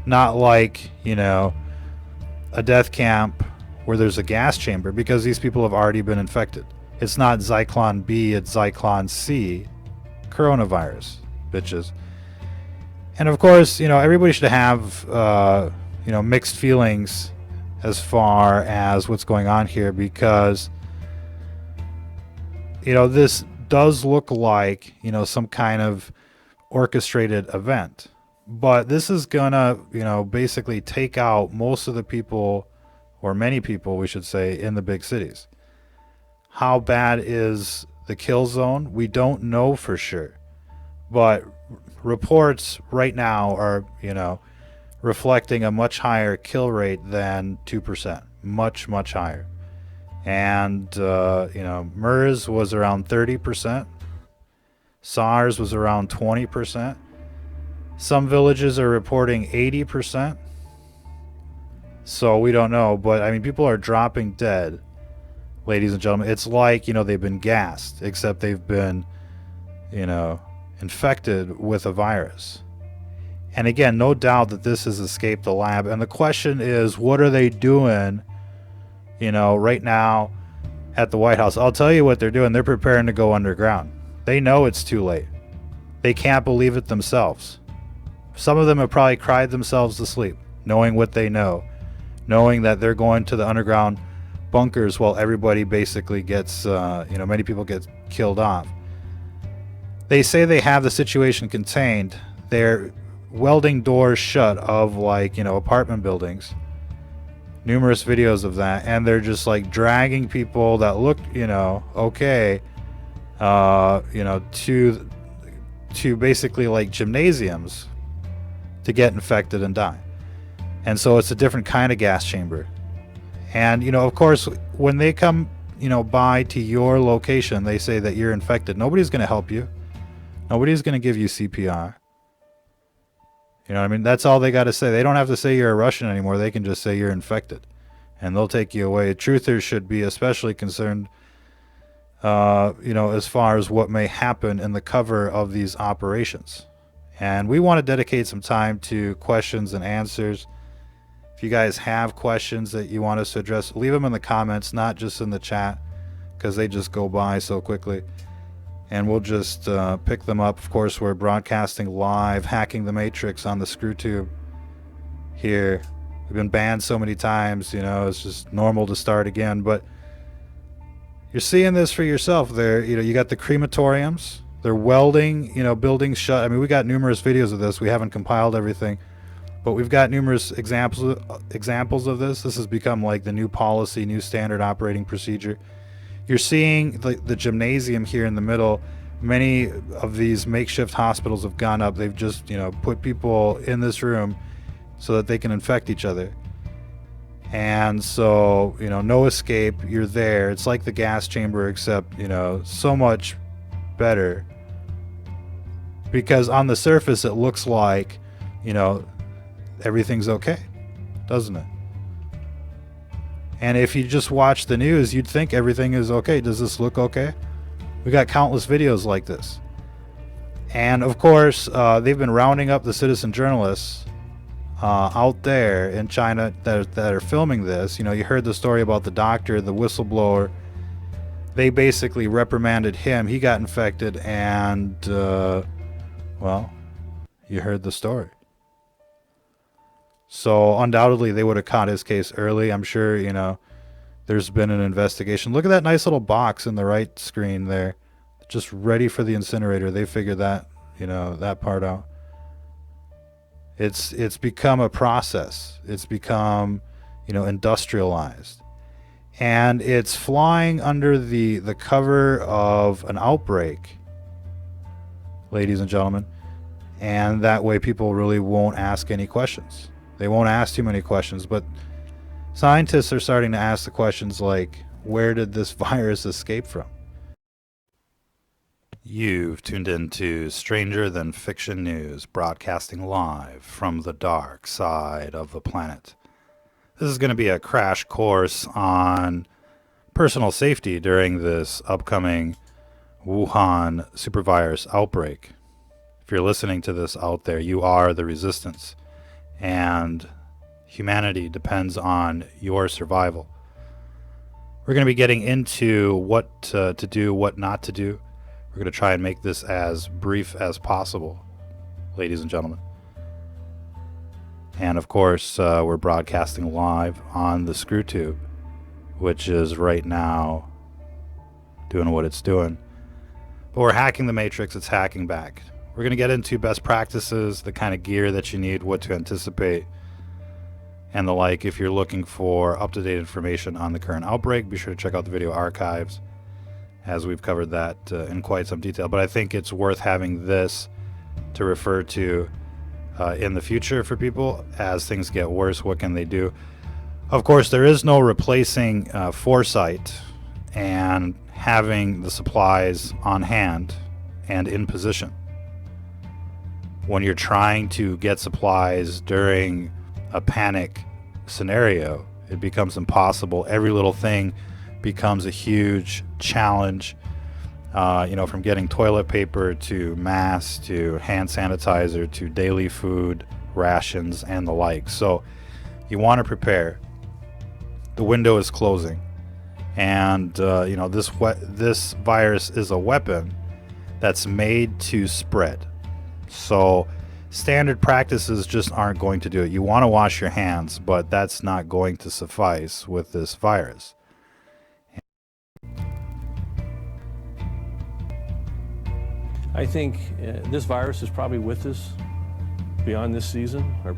not like, a death camp where there's a gas chamber, because these people have already been infected. It's not Zyklon B, it's Zyklon C coronavirus, bitches. And of course, everybody should have, mixed feelings as far as what's going on here, because, this does look like, some kind of orchestrated event. But this is gonna, basically take out most of the people, or many people, we should say, in the big cities. How bad is the kill zone? We don't know for sure. But reports right now are, reflecting a much higher kill rate than 2%. Much, much higher. And, MERS was around 30%. SARS was around 20%. Some villages are reporting 80%. So we don't know. But, I mean, people are dropping dead, ladies and gentlemen. It's like, they've been gassed, except they've been, infected with a virus. And again, no doubt that this has escaped the lab. And the question is, what are they doing, right now at the White House? I'll tell you what they're doing. They're preparing to go underground. They know it's too late. They can't believe it themselves. Some of them have probably cried themselves to sleep, knowing what they know, knowing that they're going to the underground bunkers while everybody basically gets, many people get killed off. They say they have the situation contained. They're welding doors shut of apartment buildings. Numerous videos of that. And they're just like dragging people that look, okay, to basically like gymnasiums to get infected and die. And so it's a different kind of gas chamber. And, of course, when they come, by to your location, they say that you're infected. Nobody's going to help you. Nobody's going to give you CPR. You know what I mean? That's all they got to say. They don't have to say you're a Russian anymore. They can just say you're infected. And they'll take you away. Truthers should be especially concerned, as far as what may happen in the cover of these operations. And we want to dedicate some time to questions and answers. If you guys have questions that you want us to address, leave them in the comments, not just in the chat, because they just go by so quickly. And we'll just pick them up. Of course, we're broadcasting live, hacking the matrix on the ScrewTube here. We've been banned so many times, it's just normal to start again. But you're seeing this for yourself there. You got the crematoriums. They're welding, buildings shut. I mean, we got numerous videos of this. We haven't compiled everything, but we've got numerous examples of this. This has become like the new policy, new standard operating procedure. You're seeing the gymnasium here in the middle. Many of these makeshift hospitals have gone up. They've just, put people in this room so that they can infect each other. And so, no escape. You're there. It's like the gas chamber, except, so much better. Because on the surface, it looks like, everything's okay, doesn't it? And if you just watch the news, you'd think everything is okay. Does this look okay? We got countless videos like this. And of course, they've been rounding up the citizen journalists out there in China that are filming this. You heard the story about the doctor, the whistleblower. They basically reprimanded him. He got infected, and well, you heard the story. So undoubtedly they would have caught his case early. I'm sure, there's been an investigation. Look at that nice little box in the right screen there, just ready for the incinerator. They figured that, that part out. It's become a process. It's become, industrialized. And it's flying under the cover of an outbreak, ladies and gentlemen. And that way people really won't ask any questions. They won't ask too many questions, but scientists are starting to ask the questions like, where did this virus escape from? You've tuned into Stranger Than Fiction News, broadcasting live from the dark side of the planet. This is going to be a crash course on personal safety during this upcoming Wuhan supervirus outbreak. If you're listening to this out there, you are the resistance, and humanity depends on your survival. We're going to be getting into what to do, what not to do. We're going to try and make this as brief as possible, ladies and gentlemen. And of course, we're broadcasting live on the ScrewTube, which is right now doing what it's doing. But we're hacking the matrix, it's hacking back. We're going to get into best practices, the kind of gear that you need, what to anticipate, and the like. If you're looking for up-to-date information on the current outbreak, be sure to check out the video archives, as we've covered that in quite some detail. But I think it's worth having this to refer to in the future for people as things get worse. What can they do? Of course, there is no replacing foresight and having the supplies on hand and in position. When you're trying to get supplies during a panic scenario, it becomes impossible. Every little thing becomes a huge challenge, from getting toilet paper to masks to hand sanitizer to daily food rations and the like. So you want to prepare. The window is closing, and this virus is a weapon that's made to spread. So standard practices just aren't going to do it. You want to wash your hands, but that's not going to suffice with this virus. I think this virus is probably with us beyond this season or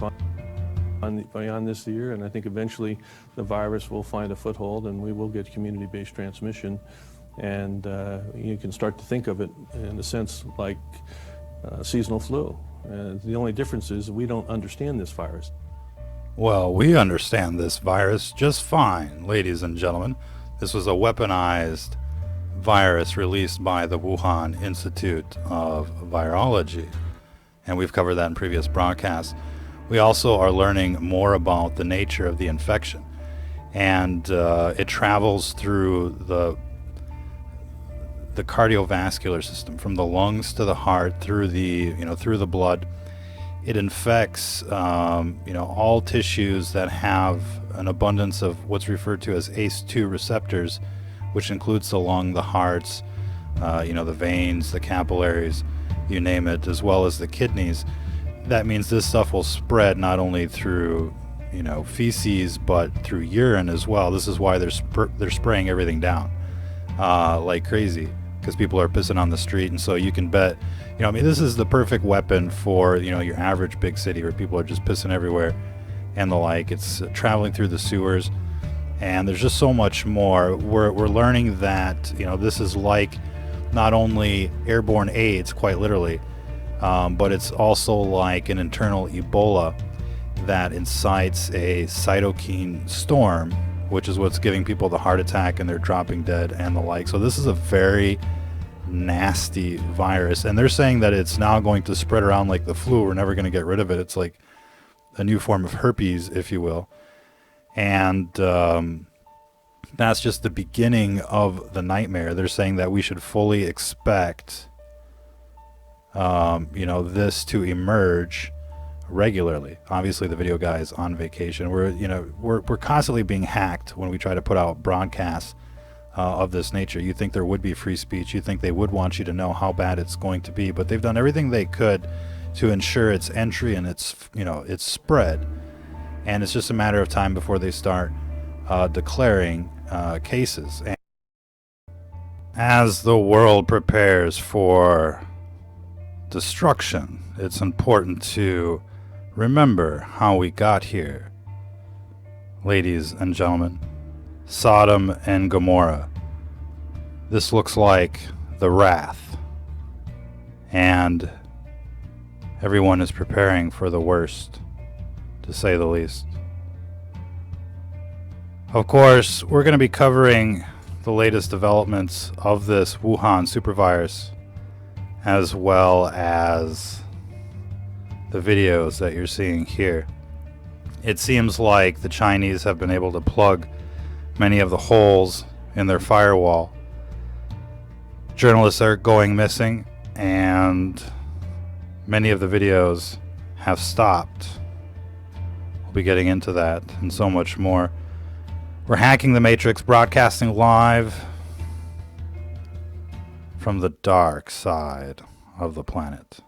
beyond this year, and I think eventually the virus will find a foothold and we will get community-based transmission, and you can start to think of it in a sense like seasonal flu. The only difference is we don't understand this virus. Well, we understand this virus just fine, ladies and gentlemen. This was a weaponized virus released by the Wuhan Institute of Virology, and we've covered that in previous broadcasts. We also are learning more about the nature of the infection, and it travels through the cardiovascular system, from the lungs to the heart, through the blood. It infects all tissues that have an abundance of what's referred to as ACE2 receptors, which includes the lung, the hearts, the veins, the capillaries, you name it, as well as the kidneys. That means this stuff will spread not only through, feces, but through urine as well. This is why they're spraying everything down like crazy, because people are pissing on the street. And so you can bet, this is the perfect weapon for, your average big city where people are just pissing everywhere and the like. It's traveling through the sewers. And there's just so much more. We're learning that, this is like not only airborne AIDS, quite literally, but it's also like an internal Ebola that incites a cytokine storm, which is what's giving people the heart attack and they're dropping dead and the like. So this is a very nasty virus. And they're saying that it's now going to spread around like the flu. We're never going to get rid of it. It's like a new form of herpes, if you will. And that's just the beginning of the nightmare. They're saying that we should fully expect, this to emerge regularly. Obviously, the video guy is on vacation. We're constantly being hacked when we try to put out broadcasts of this nature. You think there would be free speech. You think they would want you to know how bad it's going to be. But they've done everything they could to ensure its entry and its spread. And it's just a matter of time before they start declaring cases. And as the world prepares for destruction, it's important to remember how we got here. Ladies and gentlemen, Sodom and Gomorrah. This looks like the wrath. And everyone is preparing for the worst, to say the least. Of course, we're going to be covering the latest developments of this Wuhan supervirus as well as the videos that you're seeing here. It seems like the Chinese have been able to plug many of the holes in their firewall. Journalists are going missing, and many of the videos have stopped. We'll be getting into that and so much more. We're hacking the Matrix, broadcasting live from the dark side of the planet.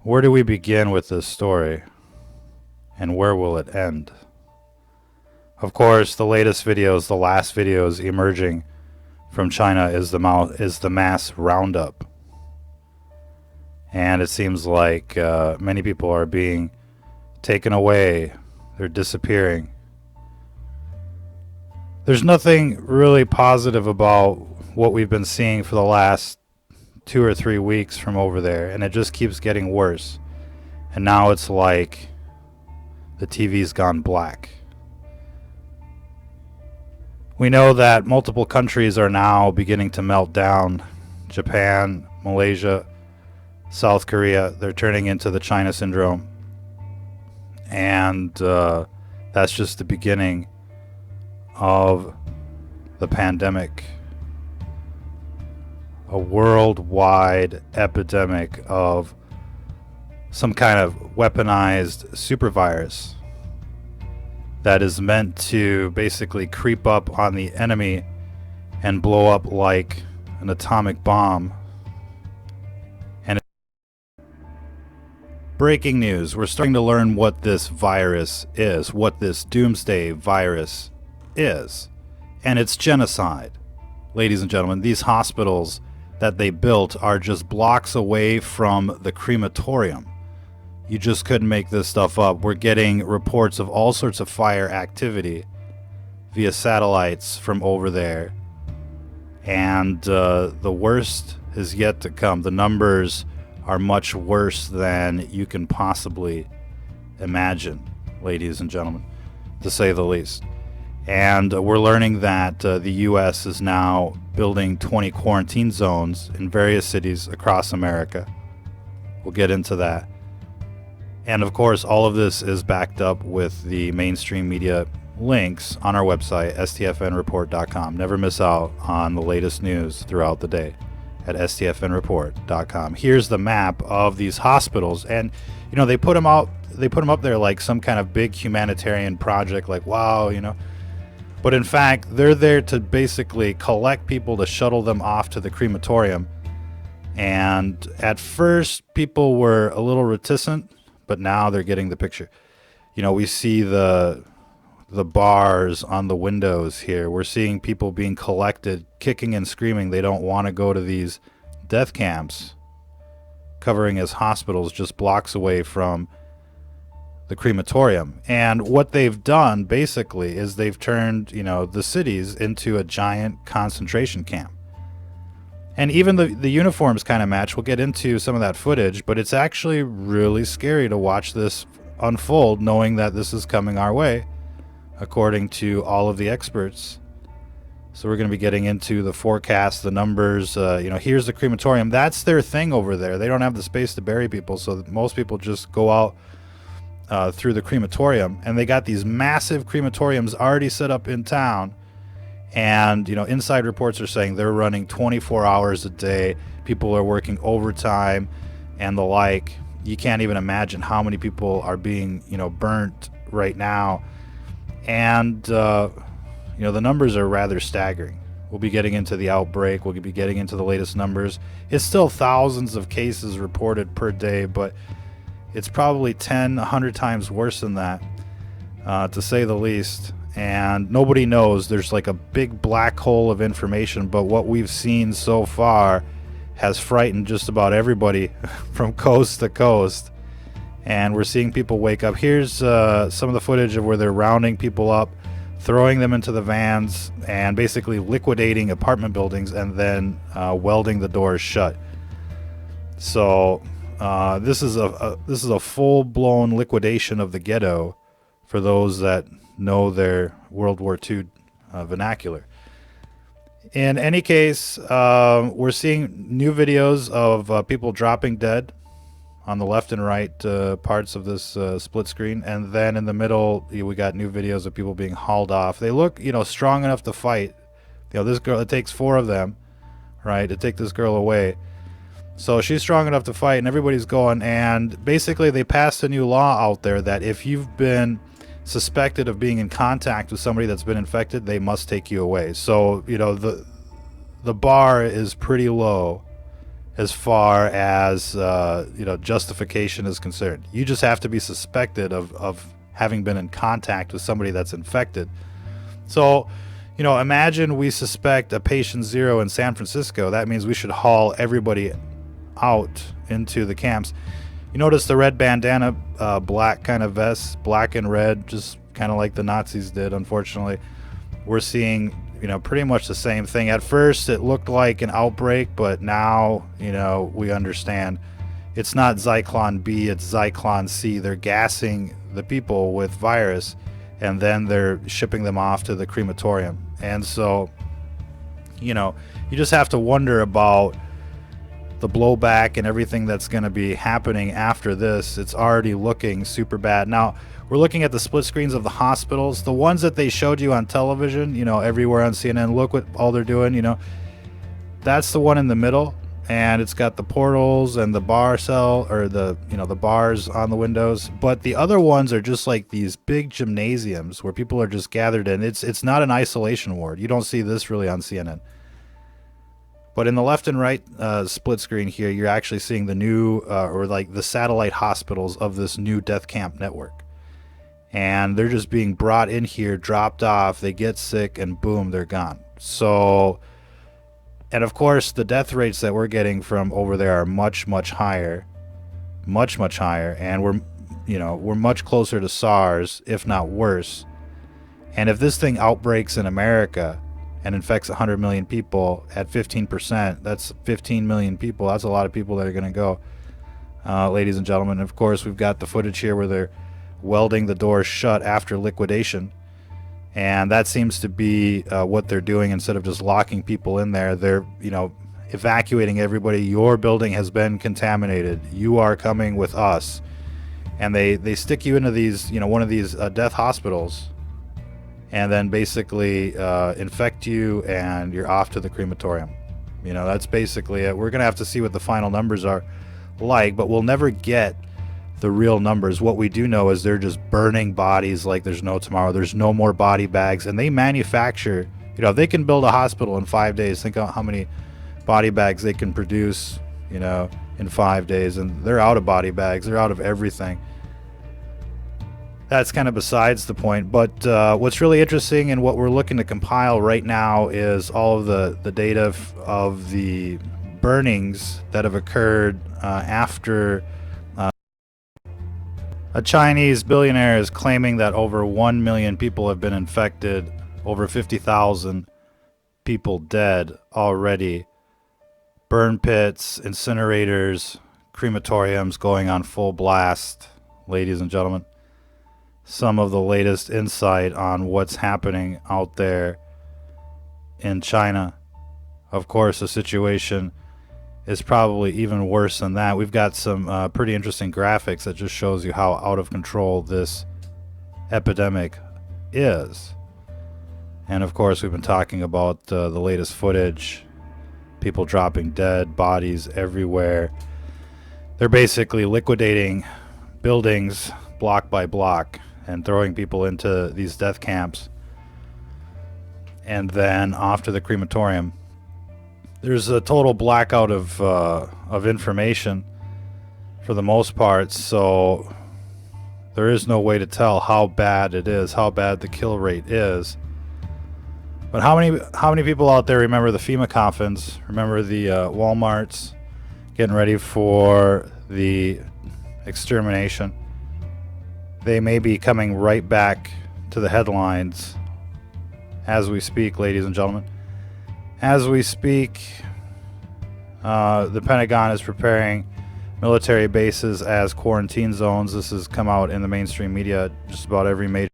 Where do we begin with this story, and where will it end? Of course, the latest videos, the last videos emerging from China is the mass roundup. And it seems like many people are being taken away. They're disappearing. There's nothing really positive about what we've been seeing for the last 2 or 3 weeks from over there, and it just keeps getting worse. And now it's like the TV's gone black. We know that multiple countries are now beginning to melt down. Japan, Malaysia, South Korea, they're turning into the China syndrome. And that's just the beginning of the pandemic. A worldwide epidemic of some kind of weaponized supervirus that is meant to basically creep up on the enemy and blow up like an atomic bomb. And breaking news, we're starting to learn what this virus is, what this doomsday virus is. And it's genocide. Ladies and gentlemen, these hospitals that they built are just blocks away from the crematorium. You just couldn't make this stuff up. We're getting reports of all sorts of fire activity via satellites from over there. And the worst is yet to come. The numbers are much worse than you can possibly imagine, ladies and gentlemen, to say the least. And we're learning that the U.S. is now building 20 quarantine zones in various cities across America. We'll get into that. And of course, all of this is backed up with the mainstream media links on our website, stfnreport.com. Never miss out on the latest news throughout the day at stfnreport.com. Here's the map of these hospitals, and you know, they put them up there like some kind of big humanitarian project, like wow, you know. But in fact, they're there to basically collect people to shuttle them off to the crematorium. And at first, people were a little reticent, but now they're getting the picture. You know, we see the bars on the windows here. We're seeing people being collected, kicking and screaming. They don't want to go to these death camps, covering as hospitals just blocks away from the crematorium. And what they've done basically is they've turned, you know, the cities into a giant concentration camp. And even the uniforms kind of match. We'll get into some of that footage, but it's actually really scary to watch this unfold, knowing that this is coming our way, according to all of the experts. So we're going to be getting into the forecast, the numbers. You know, here's the crematorium. That's their thing over there. They don't have the space to bury people, so most people just go out through the crematorium. And they got these massive crematoriums already set up in town. And, you know, inside reports are saying they're running 24 hours a day. People are working overtime and the like. You can't even imagine how many people are being, you know, burnt right now. And, you know, the numbers are rather staggering. We'll be getting into the outbreak. We'll be getting into the latest numbers. It's still thousands of cases reported per day, but it's probably 10, 100 times worse than that, to say the least. And nobody knows. There's like a big black hole of information, but what we've seen so far has frightened just about everybody from coast to coast. And we're seeing people wake up. Here's some of the footage of where they're rounding people up, throwing them into the vans, and basically liquidating apartment buildings and then welding the doors shut. So this is a full-blown liquidation of the ghetto for those that know their World War II vernacular. In any case, we're seeing new videos of people dropping dead on the left and right parts of this split screen, and then in the middle we got new videos of people being hauled off. They look, strong enough to fight. This girl, it takes 4 of them, right, to take this girl away. So she's strong enough to fight, and everybody's going. And basically, they passed a new law out there that if you've been suspected of being in contact with somebody that's been infected, they must take you away. So the bar is pretty low as far as justification is concerned. You just have to be suspected of having been in contact with somebody that's infected. So imagine we suspect a patient 0 in San Francisco. That means we should haul everybody out into the camps. You notice the red bandana, black kind of vest, black and red, just kind of like the Nazis did, unfortunately. We're seeing pretty much the same thing. At first it looked like an outbreak, but now we understand it's not Zyklon B, it's Zyklon C. They're gassing the people with virus, and then they're shipping them off to the crematorium. And so you just have to wonder about the blowback and everything that's going to be happening after this. It's already looking super bad. Now we're looking at the split screens of the hospitals, the ones that they showed you on television, everywhere on CNN. Look what all they're doing. That's the one in the middle, and it's got the portals and the bar cell, or the bars on the windows. But the other ones are just like these big gymnasiums where people are just gathered in. It's not an isolation ward. You don't see this really on CNN. But in the left and right split screen here, you're actually seeing the new or like the satellite hospitals of this new death camp network. And they're just being brought in here, dropped off, they get sick, and boom, they're gone. So, and of course, the death rates that we're getting from over there are much, much higher. Much, much higher. And we're much closer to SARS, if not worse. And if this thing outbreaks in America and infects 100 million people at 15%, that's 15 million people. That's a lot of people that are going to go, ladies and gentlemen. Of course, we've got the footage here where they're welding the doors shut after liquidation, and that seems to be what they're doing. Instead of just locking people in there, they're evacuating everybody. Your building has been contaminated, you are coming with us. And they stick you into these one of these death hospitals, and then basically infect you, and you're off to the crematorium. That's basically it. We're gonna have to see what the final numbers are like, but we'll never get the real numbers. What we do know is they're just burning bodies like there's no tomorrow. There's no more body bags, and they manufacture, they can build a hospital in 5 days. Think of how many body bags they can produce, in 5 days, and they're out of body bags. They're out of everything. That's kind of besides the point. But what's really interesting and what we're looking to compile right now is all of the data of the burnings that have occurred after a Chinese billionaire is claiming that over 1 million people have been infected, over 50,000 people dead already. Burn pits, incinerators, crematoriums going on full blast, ladies and gentlemen. Some of the latest insight on what's happening out there in China. Of course, the situation is probably even worse than that. We've got some pretty interesting graphics that just shows you how out of control this epidemic is. And of course, we've been talking about the latest footage, people dropping dead, bodies everywhere. They're basically liquidating buildings block by block and throwing people into these death camps, and then off to the crematorium. There's a total blackout of information for the most part, so there is no way to tell how bad it is, how bad the kill rate is. But how many people out there remember the FEMA coffins? Remember the Walmarts getting ready for the extermination? They may be coming right back to the headlines as we speak, ladies and gentlemen. As we speak, the Pentagon is preparing military bases as quarantine zones. This has come out in the mainstream media, just about every major.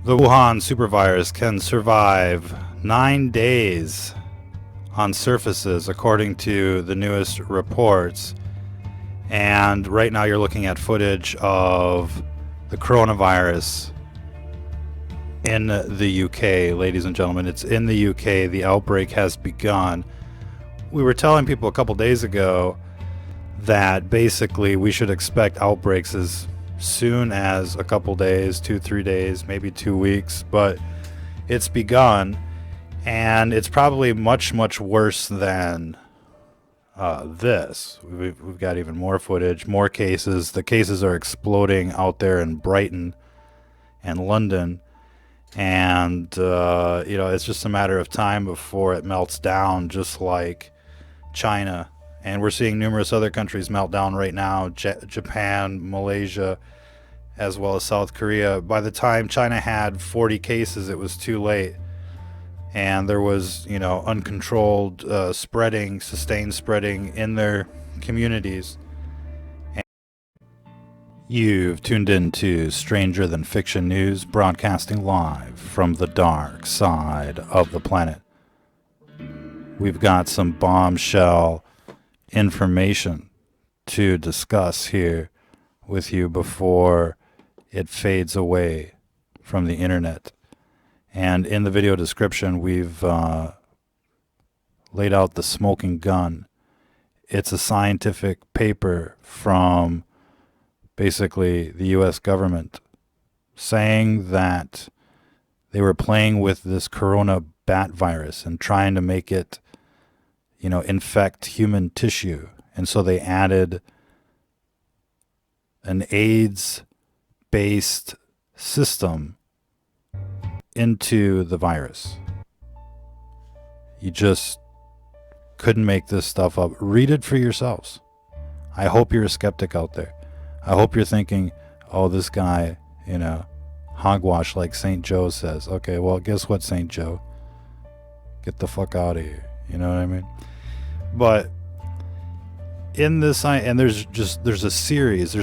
The Wuhan supervirus can survive 9 days on surfaces, according to the newest reports. And right now you're looking at footage of the coronavirus in the UK, ladies and gentlemen. It's in the UK. The outbreak has begun. We were telling people a couple days ago that basically we should expect outbreaks as soon as a couple days, 2-3 days, maybe 2 weeks, but it's begun, and it's probably much worse than this. We've got even more footage, more cases. The cases are exploding out there in Brighton and London, and it's just a matter of time before it melts down, just like China. And we're seeing numerous other countries melt down right now, Japan, Malaysia, as well as South Korea. By the time China had 40 cases, it was too late. And there was, uncontrolled spreading, sustained spreading in their communities. And you've tuned in to Stranger Than Fiction News, broadcasting live from the dark side of the planet. We've got some bombshell information to discuss here with you before it fades away from the internet. And in the video description, we've laid out the smoking gun. It's a scientific paper from basically the U.S. government saying that they were playing with this corona bat virus and trying to make it infect human tissue. And so they added an AIDS-based system into the virus. You just couldn't make this stuff up. Read it for yourselves. I hope you're a skeptic out there. I hope you're thinking, oh, this guy, hogwash like St. Joe says. Okay, well, guess what, St. Joe? Get the fuck out of here. You know what I mean? But in this, and there's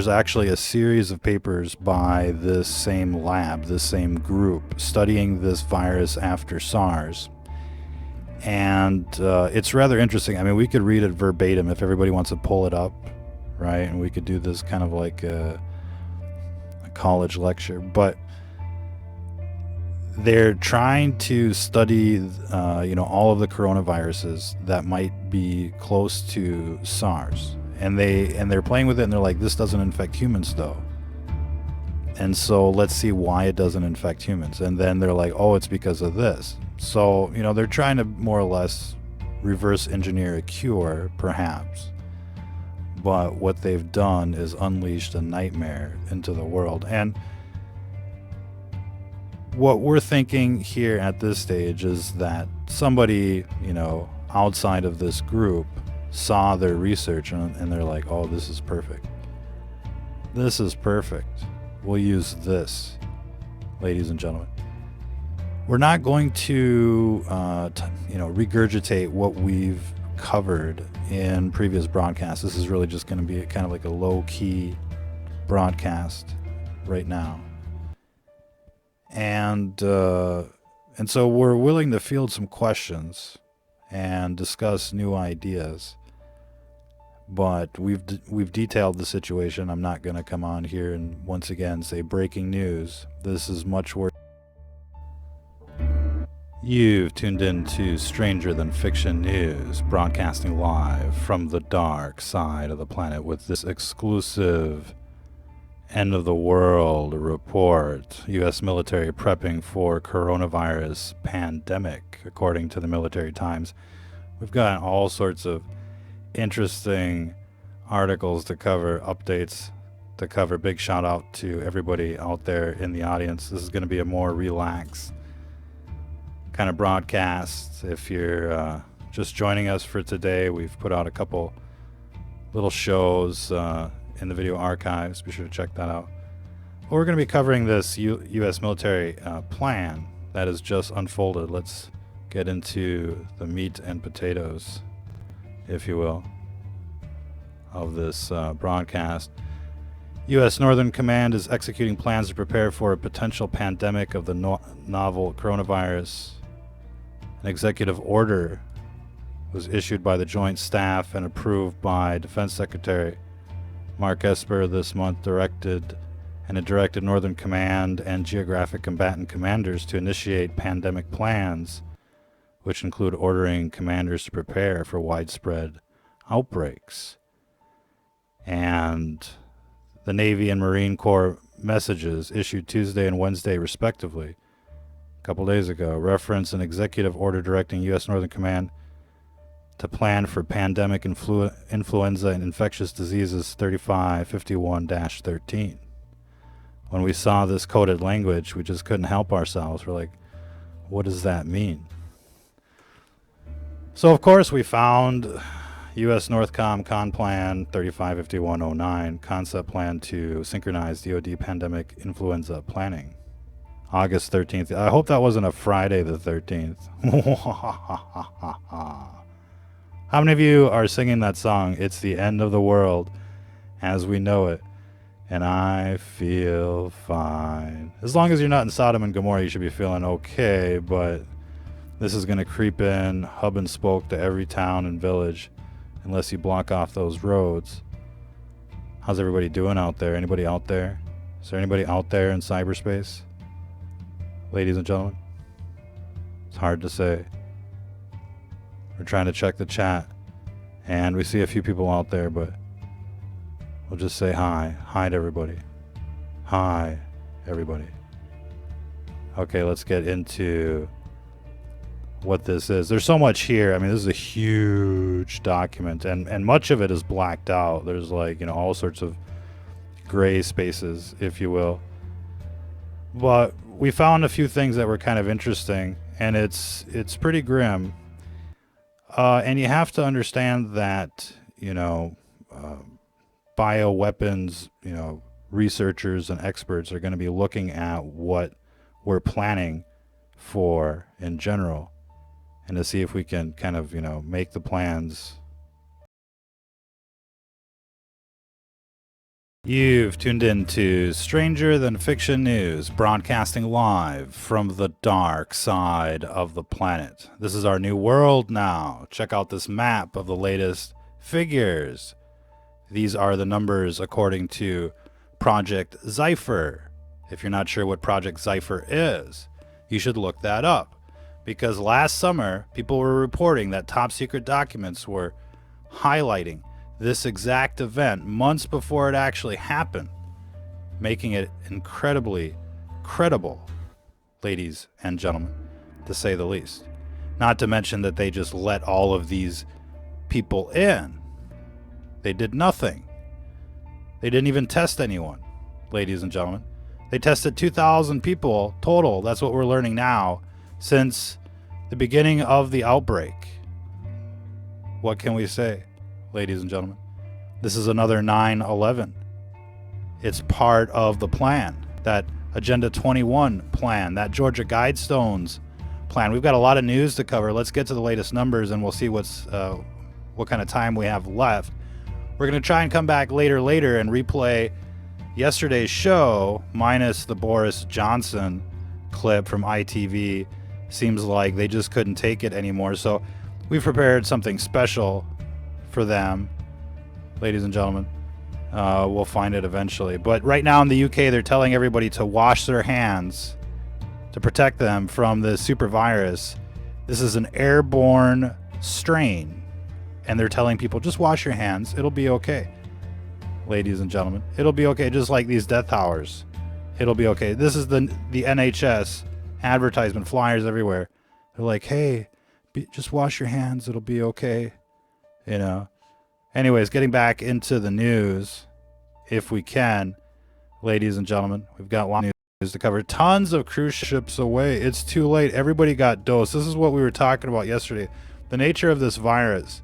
actually a series of papers by this same lab, this same group, studying this virus after SARS. And it's rather interesting. I mean, we could read it verbatim if everybody wants to pull it up, right? And we could do this kind of like a college lecture. But they're trying to study, all of the coronaviruses that might be close to SARS, and they're playing with it, and they're like, this doesn't infect humans though, and so let's see why it doesn't infect humans. And then they're like, oh, it's because of this. So they're trying to more or less reverse engineer a cure, perhaps, but what they've done is unleashed a nightmare into the world. And what we're thinking here at this stage is that somebody, outside of this group saw their research and they're like, oh, this is perfect. This is perfect. We'll use this, ladies and gentlemen. We're not going to, regurgitate what we've covered in previous broadcasts. This is really just going to be kind of like a low-key broadcast right now. And so we're willing to field some questions and discuss new ideas. But we've detailed the situation. I'm not going to come on here and once again say breaking news. This is much worse. You've tuned in to Stranger Than Fiction News, broadcasting live from the dark side of the planet with this exclusive end of the world report. U.S. military prepping for coronavirus pandemic, according to the Military Times. We've got all sorts of interesting articles to cover, updates to cover. Big shout out to everybody out there in the audience. This is going to be a more relaxed kind of broadcast. If you're just joining us for today, we've put out a couple little shows in the video archives. Be sure to check that out. Well, we're going to be covering this U.S. military plan that has just unfolded. Let's get into the meat and potatoes, if you will, of this broadcast. U.S. Northern Command is executing plans to prepare for a potential pandemic of the novel coronavirus. An executive order was issued by the Joint Staff and approved by Defense Secretary Mark Esper this month, directed Northern Command and Geographic Combatant commanders to initiate pandemic plans, which include ordering commanders to prepare for widespread outbreaks. And the Navy and Marine Corps messages issued Tuesday and Wednesday respectively, a couple days ago, reference an executive order directing U.S. Northern Command to plan for pandemic influenza and infectious diseases 3551-13. When we saw this coded language, we just couldn't help ourselves. We're like, what does that mean? So, of course, we found U.S. Northcom Con Plan 355109, concept plan to synchronize DoD pandemic influenza planning. August 13th. I hope that wasn't a Friday the 13th. How many of you are singing that song, It's the End of the World as We Know It, and I feel fine? As long as you're not in Sodom and Gomorrah, you should be feeling okay, but this is going to creep in hub and spoke to every town and village unless you block off those roads. How's everybody doing out there? Anybody out there? Is there anybody out there in cyberspace? Ladies and gentlemen, it's hard to say. We're trying to check the chat, and we see a few people out there, but we'll just say hi. Hi to everybody. Hi, everybody. Okay, let's get into what this is. There's so much here. I mean, this is a huge document, and much of it is blacked out. There's like, all sorts of gray spaces, if you will. But we found a few things that were kind of interesting, and it's pretty grim. And you have to understand that, bioweapons, researchers and experts are going to be looking at what we're planning for in general, and to see if we can kind of, make the plans. You've tuned in to Stranger Than Fiction News, broadcasting live from the dark side of the planet. This is our new world now. Check out this map of the latest figures. These are the numbers according to Project Zypher. If you're not sure what Project Zypher is, you should look that up. Because last summer, people were reporting that top secret documents were highlighting this exact event months before it actually happened, making it incredibly credible, ladies and gentlemen, to say the least. Not to mention that they just let all of these people in. They did nothing. They didn't even test anyone, ladies and gentlemen. They tested 2,000 people total. That's what we're learning now since the beginning of the outbreak. What can we say, ladies and gentlemen? This is another 9/11. It's part of the plan, that Agenda 21 plan, that Georgia Guidestones plan. We've got a lot of news to cover. Let's get to the latest numbers, and we'll see what kind of time we have left. We're going to try and come back later and replay yesterday's show, minus the Boris Johnson clip from ITV. Seems like they just couldn't take it anymore. So we've prepared something special for them, ladies and gentlemen. We'll find it eventually. But right now in the UK, they're telling everybody to wash their hands to protect them from the super virus. This is an airborne strain, and they're telling people, just wash your hands. It'll be okay, ladies and gentlemen. It'll be okay, just like these death hours. It'll be okay. This is the NHS advertisement, flyers everywhere. They're like, hey, just wash your hands. It'll be okay. Anyways, getting back into the news, if we can, ladies and gentlemen, we've got a lot of news to cover. Tons of cruise ships away. It's too late. Everybody got dosed. This is what we were talking about yesterday. The nature of this virus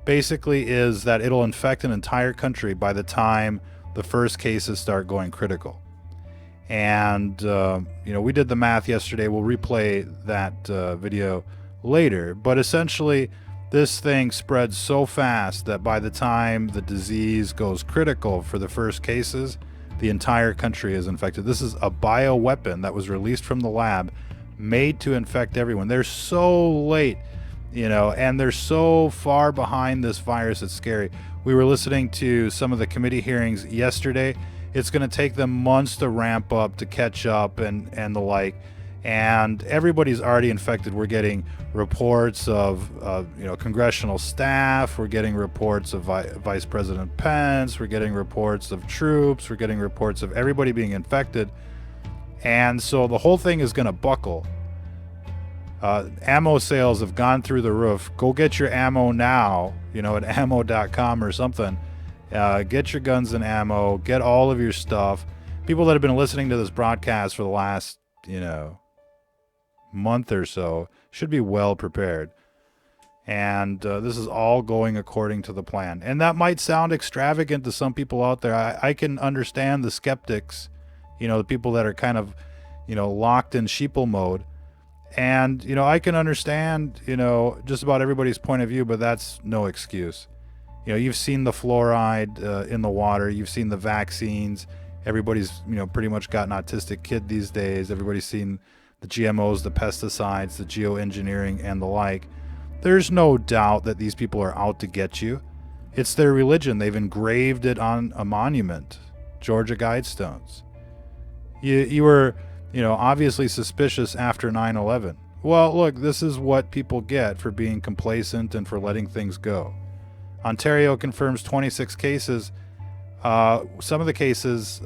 basically is that it'll infect an entire country by the time the first cases start going critical. And, we did the math yesterday. We'll replay that video later. But essentially, this thing spreads so fast that by the time the disease goes critical for the first cases, the entire country is infected. This is a bioweapon that was released from the lab made to infect everyone. They're so late, and they're so far behind this virus. It's scary. We were listening to some of the committee hearings yesterday. It's going to take them months to ramp up, to catch up, and the like. And everybody's already infected. We're getting reports of congressional staff. We're getting reports of Vice President Pence. We're getting reports of troops. We're getting reports of everybody being infected. And so the whole thing is going to buckle. Ammo sales have gone through the roof. Go get your ammo now, at ammo.com or something. Get your guns and ammo. Get all of your stuff. People that have been listening to this broadcast for the last, month or so should be well prepared. And this is all going according to the plan. And that might sound extravagant to some people out there. I can understand the skeptics, the people that are kind of, locked in sheeple mode. And, I can understand, just about everybody's point of view, but that's no excuse. You've seen the fluoride in the water. You've seen the vaccines. Everybody's, pretty much got an autistic kid these days. Everybody's seen the GMOs, the pesticides, the geoengineering, and the like. There's no doubt that these people are out to get you. It's their religion. They've engraved it on a monument, Georgia Guidestones. You were, obviously suspicious after 9/11. Well, look, this is what people get for being complacent and for letting things go. Ontario confirms 26 cases. Some of the cases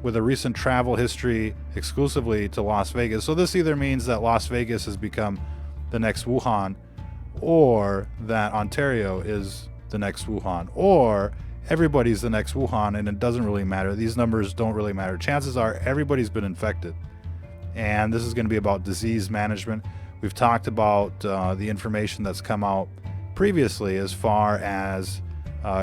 with a recent travel history exclusively to Las Vegas. So this either means that Las Vegas has become the next Wuhan, or that Ontario is the next Wuhan, or everybody's the next Wuhan, and it doesn't really matter. These numbers don't really matter. Chances are everybody's been infected. And this is going to be about disease management. We've talked about the information that's come out previously as far as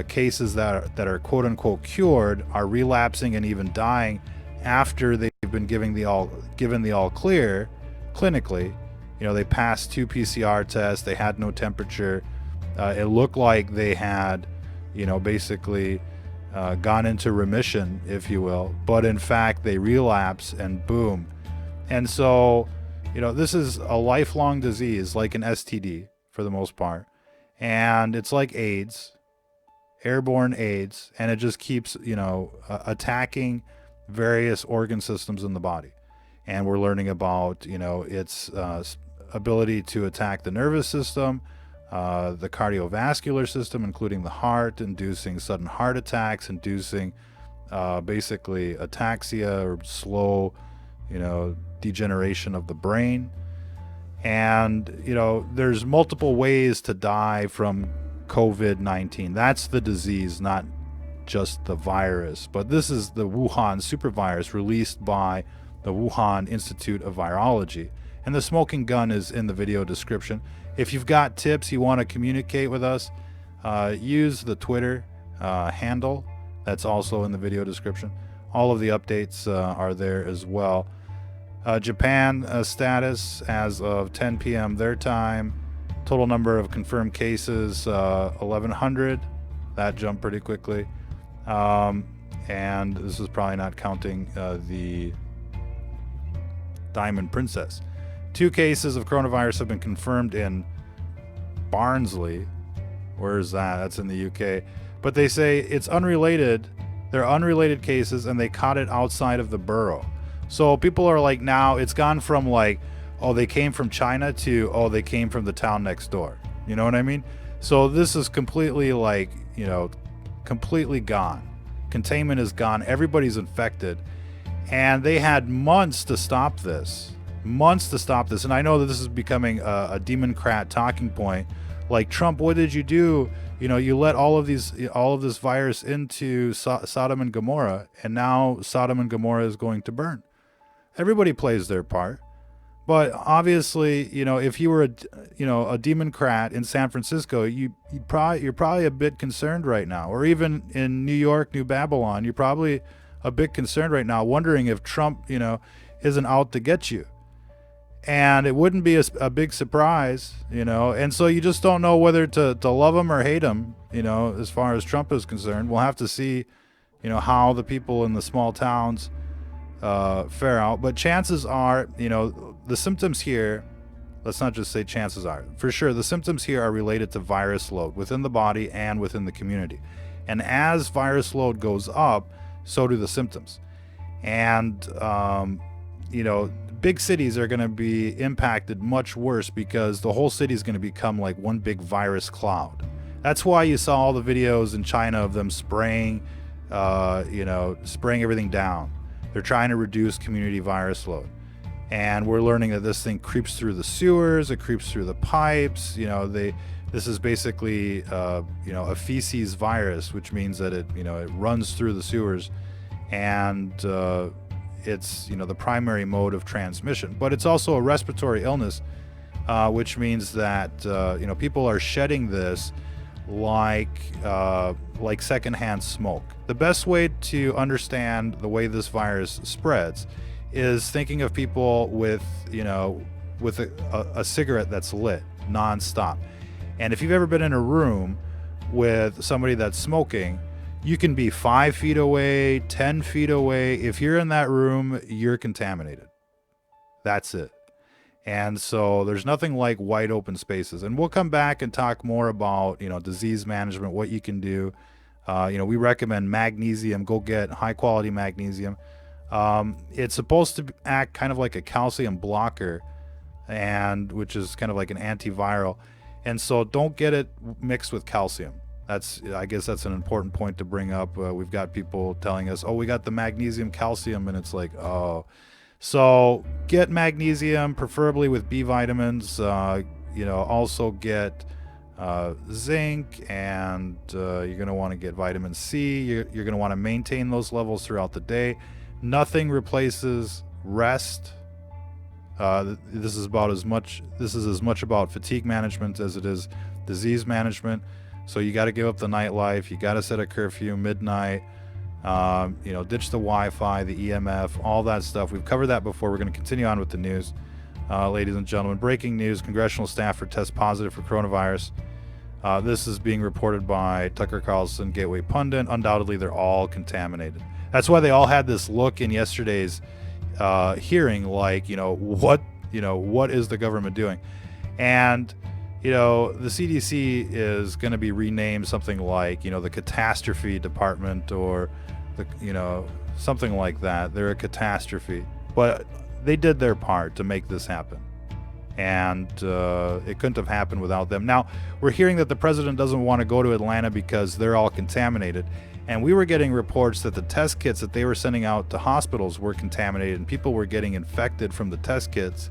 cases that are quote unquote cured are relapsing and even dying after they've been given the all clear clinically. They passed 2 PCR tests. They had no temperature. It looked like they had, basically gone into remission, if you will. But in fact, they relapse and boom. And so, this is a lifelong disease, like an STD for the most part. And it's like AIDS. Airborne AIDS, and it just keeps, attacking various organ systems in the body. And we're learning about, its ability to attack the nervous system, the cardiovascular system, including the heart, inducing sudden heart attacks, inducing basically ataxia or slow, degeneration of the brain. And, there's multiple ways to die from COVID-19. That's the disease, not just the virus. But this is the Wuhan supervirus released by the Wuhan Institute of Virology. And the smoking gun is in the video description. If you've got tips, you want to communicate with us, use the Twitter handle. That's also in the video description. All of the updates are there as well. Japan status as of 10 p.m. their time. Total number of confirmed cases, 1,100. That jumped pretty quickly. And this is probably not counting the Diamond Princess. 2 cases of coronavirus have been confirmed in Barnsley. Where is that? That's in the UK. But they say it's unrelated. They're unrelated cases, and they caught it outside of the borough. So people are like, now it's gone from like, oh, they came from China to, oh, they came from the town next door. You know what I mean? So this is completely like, completely gone. Containment is gone. Everybody's infected. And they had months to stop this. And I know that this is becoming a Democrat talking point. Like, Trump, what did you do? You let all of this virus into Sodom and Gomorrah, and now Sodom and Gomorrah is going to burn. Everybody plays their part. But obviously, if you were a Democrat in San Francisco, you're probably a bit concerned right now. Or even in New York, New Babylon, you're probably a bit concerned right now, wondering if Trump, isn't out to get you. And it wouldn't be a big surprise, And so you just don't know whether to love him or hate him, as far as Trump is concerned. We'll have to see, how the people in the small towns fare out. But chances are, the symptoms here, let's not just say chances are. For sure, the symptoms here are related to virus load within the body and within the community. And as virus load goes up, so do the symptoms. And, big cities are going to be impacted much worse because the whole city is going to become like one big virus cloud. That's why you saw all the videos in China of them spraying everything down. They're trying to reduce community virus load. And we're learning that this thing creeps through the sewers, it creeps through the pipes. This is basically, a feces virus, which means that it runs through the sewers, and it's, the primary mode of transmission. But it's also a respiratory illness, which means that, people are shedding this like secondhand smoke. The best way to understand the way this virus spreads is thinking of people with a cigarette that's lit nonstop. And if you've ever been in a room with somebody that's smoking, you can be 5 feet away, 10 feet away. If you're in that room, you're contaminated. That's it. And so there's nothing like wide open spaces. And we'll come back and talk more about, disease management, what you can do. We recommend magnesium. Go get high quality magnesium. It's supposed to act kind of like a calcium blocker, which is kind of like an antiviral. And so don't get it mixed with calcium. I guess that's an important point to bring up. We've got people telling us, we got the magnesium calcium, and it's like, oh. So get magnesium, preferably with B vitamins. Also get zinc, and you're going to want to get vitamin C. You're going to want to maintain those levels throughout the day. Nothing replaces rest. This is as much about fatigue management as it is disease management. So you got to give up the nightlife. You got to set a curfew, midnight. Ditch the Wi-Fi, the EMF, all that stuff. We've covered that before. We're going to continue on with the news. Ladies and gentlemen, breaking news: congressional staffer tests positive for coronavirus. This is being reported by Tucker Carlson, Gateway Pundit. Undoubtedly, they're all contaminated. That's why they all had this look in yesterday's hearing, like, what is the government doing? And the CDC is going to be renamed something like, the catastrophe department, or something like that. They're a catastrophe, but they did their part to make this happen, and it couldn't have happened without them. Now we're hearing that the president doesn't want to go to Atlanta because they're all contaminated. And we were getting reports that the test kits that they were sending out to hospitals were contaminated, and people were getting infected from the test kits.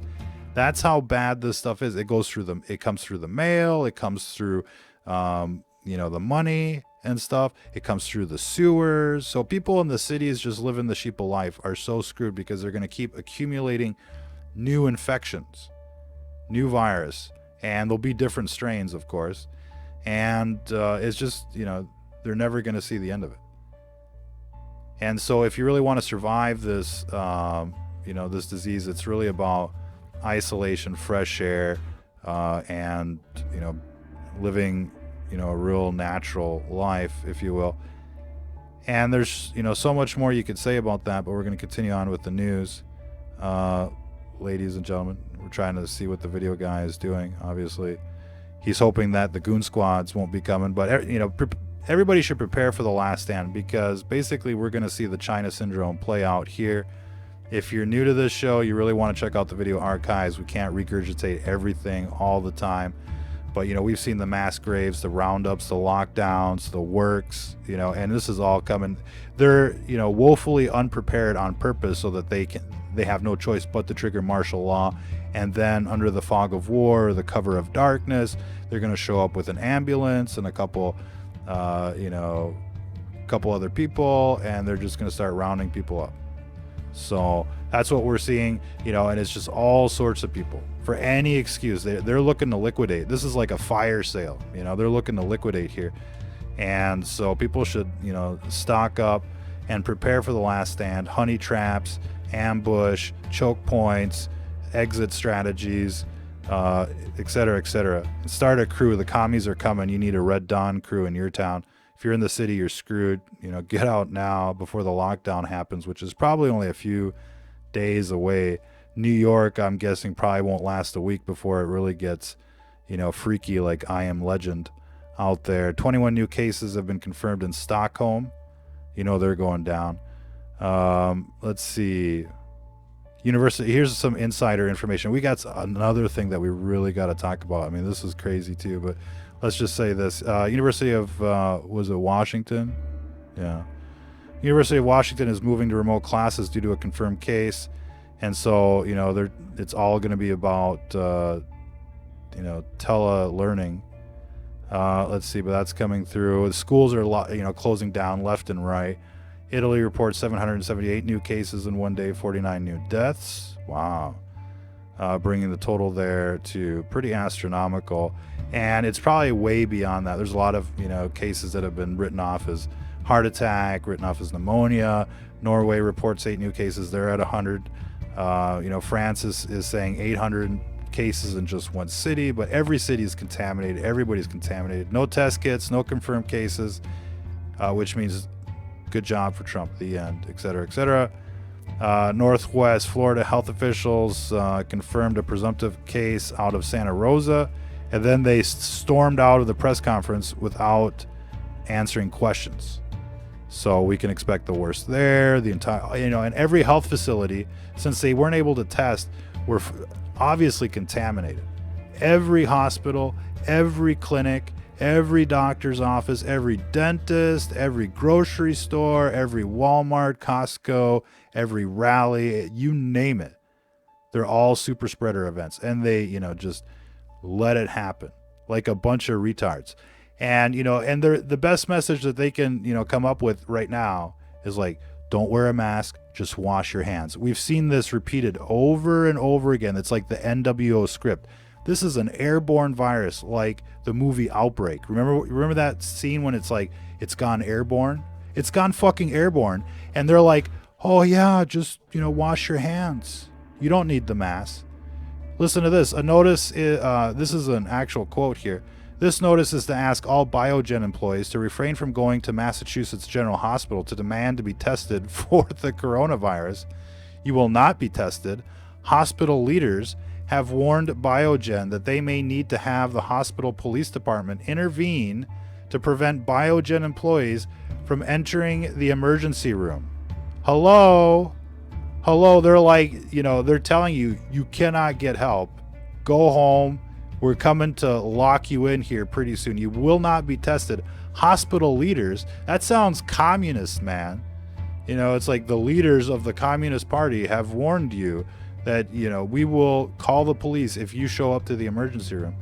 That's how bad this stuff is. It comes through the mail. It comes through, the money and stuff. It comes through the sewers. So people in the cities just living the sheeple life are so screwed because they're going to keep accumulating new infections, new virus, and there'll be different strains, of course. And it's just, they're never going to see the end of it. And so if you really want to survive this, this disease, it's really about isolation, fresh air, and, living, a real natural life, if you will. And there's, so much more you could say about that, but we're going to continue on with the news. Ladies and gentlemen, we're trying to see what the video guy is doing. Obviously, he's hoping that the goon squads won't be coming, but, everybody should prepare for the last stand, because basically we're going to see the China syndrome play out here. If you're new to this show, you really want to check out the video archives. We can't regurgitate everything all the time, but we've seen the mass graves, the roundups, the lockdowns, the works, and this is all coming. They're woefully unprepared on purpose so that they have no choice but to trigger martial law. And then under the fog of war, the cover of darkness, they're going to show up with an ambulance and a couple other people, and they're just going to start rounding people up. So that's what we're seeing, and it's just all sorts of people for any excuse. They're looking to liquidate. This is like a fire sale, they're looking to liquidate here. And so people should, stock up and prepare for the last stand. Honey traps, ambush, choke points, exit strategies, etc., etc. Start a crew. The commies are coming. You need a Red Dawn crew in your town. If you're in the city, you're screwed. Get out now before the lockdown happens, which is probably only a few days away New York, I'm guessing, probably won't last a week before it really gets, freaky like I Am Legend out there. 21 new cases have been confirmed in Stockholm. They're going down. Let's see. University. Here's some insider information. We got another thing that we really got to talk about. I mean, this is crazy too, but let's just say this. University of, was it Washington? Yeah. University of Washington is moving to remote classes due to a confirmed case. And so, it's all going to be about, tele-learning. Let's see, but that's coming through. The schools are, closing down left and right. Italy reports 778 new cases in one day, 49 new deaths. Wow. Bringing the total there to pretty astronomical. And it's probably way beyond that. There's a lot of, cases that have been written off as heart attack, written off as pneumonia. Norway reports 8 new cases. They're at 100. France is saying 800 cases in just one city, but every city is contaminated. Everybody's contaminated. No test kits, no confirmed cases, which means good job for Trump, the end, et cetera, et cetera. Northwest Florida health officials confirmed a presumptive case out of Santa Rosa, and then they stormed out of the press conference without answering questions. So we can expect the worst there. The entire, and every health facility, since they weren't able to test, were obviously contaminated. Every hospital, every clinic, every doctor's office, every dentist, every grocery store, every Walmart, Costco, every rally, you name it. They're all super spreader events. And they, just let it happen like a bunch of retards. And, and the best message that they can, come up with right now is like, don't wear a mask, just wash your hands. We've seen this repeated over and over again. It's like the NWO script. This is an airborne virus, like the movie Outbreak. Remember that scene when it's like, it's gone airborne? It's gone fucking airborne. And they're like, oh yeah, just, wash your hands. You don't need the mask. Listen to this. A notice, this is an actual quote here. This notice is to ask all Biogen employees to refrain from going to Massachusetts General Hospital to demand to be tested for the coronavirus. You will not be tested. Hospital leaders have warned Biogen that they may need to have the hospital police department intervene to prevent Biogen employees from entering the emergency room. Hello, they're like, they're telling you, you cannot get help. Go home. We're coming to lock you in here pretty soon. You will not be tested. Hospital leaders, that sounds communist, man. It's like the leaders of the Communist Party have warned you that, we will call the police if you show up to the emergency room.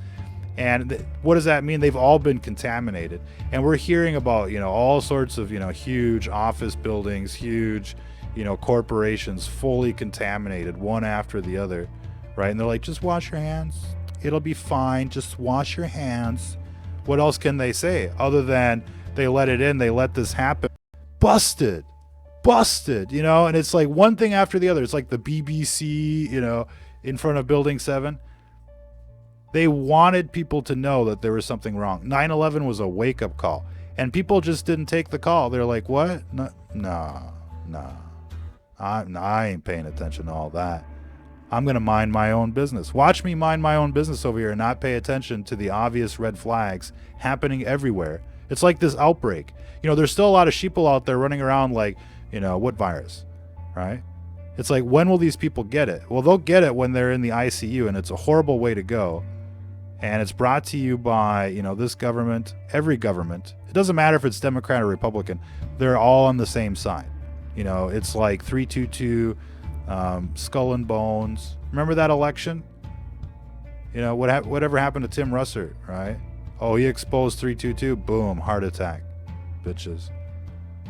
And what does that mean? They've all been contaminated. And we're hearing about, all sorts of, huge office buildings, huge, corporations fully contaminated, one after the other, right? And they're like, just wash your hands. It'll be fine. Just wash your hands. What else can they say other than they let it in? They let this happen. Busted, and it's like one thing after the other. It's like the BBC, in front of Building 7. They wanted people to know that there was something wrong. 9/11 was a wake-up call, and people just didn't take the call. They're like, what? No. I ain't paying attention to all that. I'm going to mind my own business. Watch me mind my own business over here and not pay attention to the obvious red flags happening everywhere. It's like this outbreak. There's still a lot of sheeple out there running around like, what virus, right? It's like, when will these people get it? Well, they'll get it when they're in the ICU, and it's a horrible way to go. And it's brought to you by, this government, every government. It doesn't matter if it's Democrat or Republican. They're all on the same side. It's like 322, Skull and Bones. Remember that election? Whatever happened to Tim Russert, right? Oh, he exposed 322. Boom, heart attack, bitches.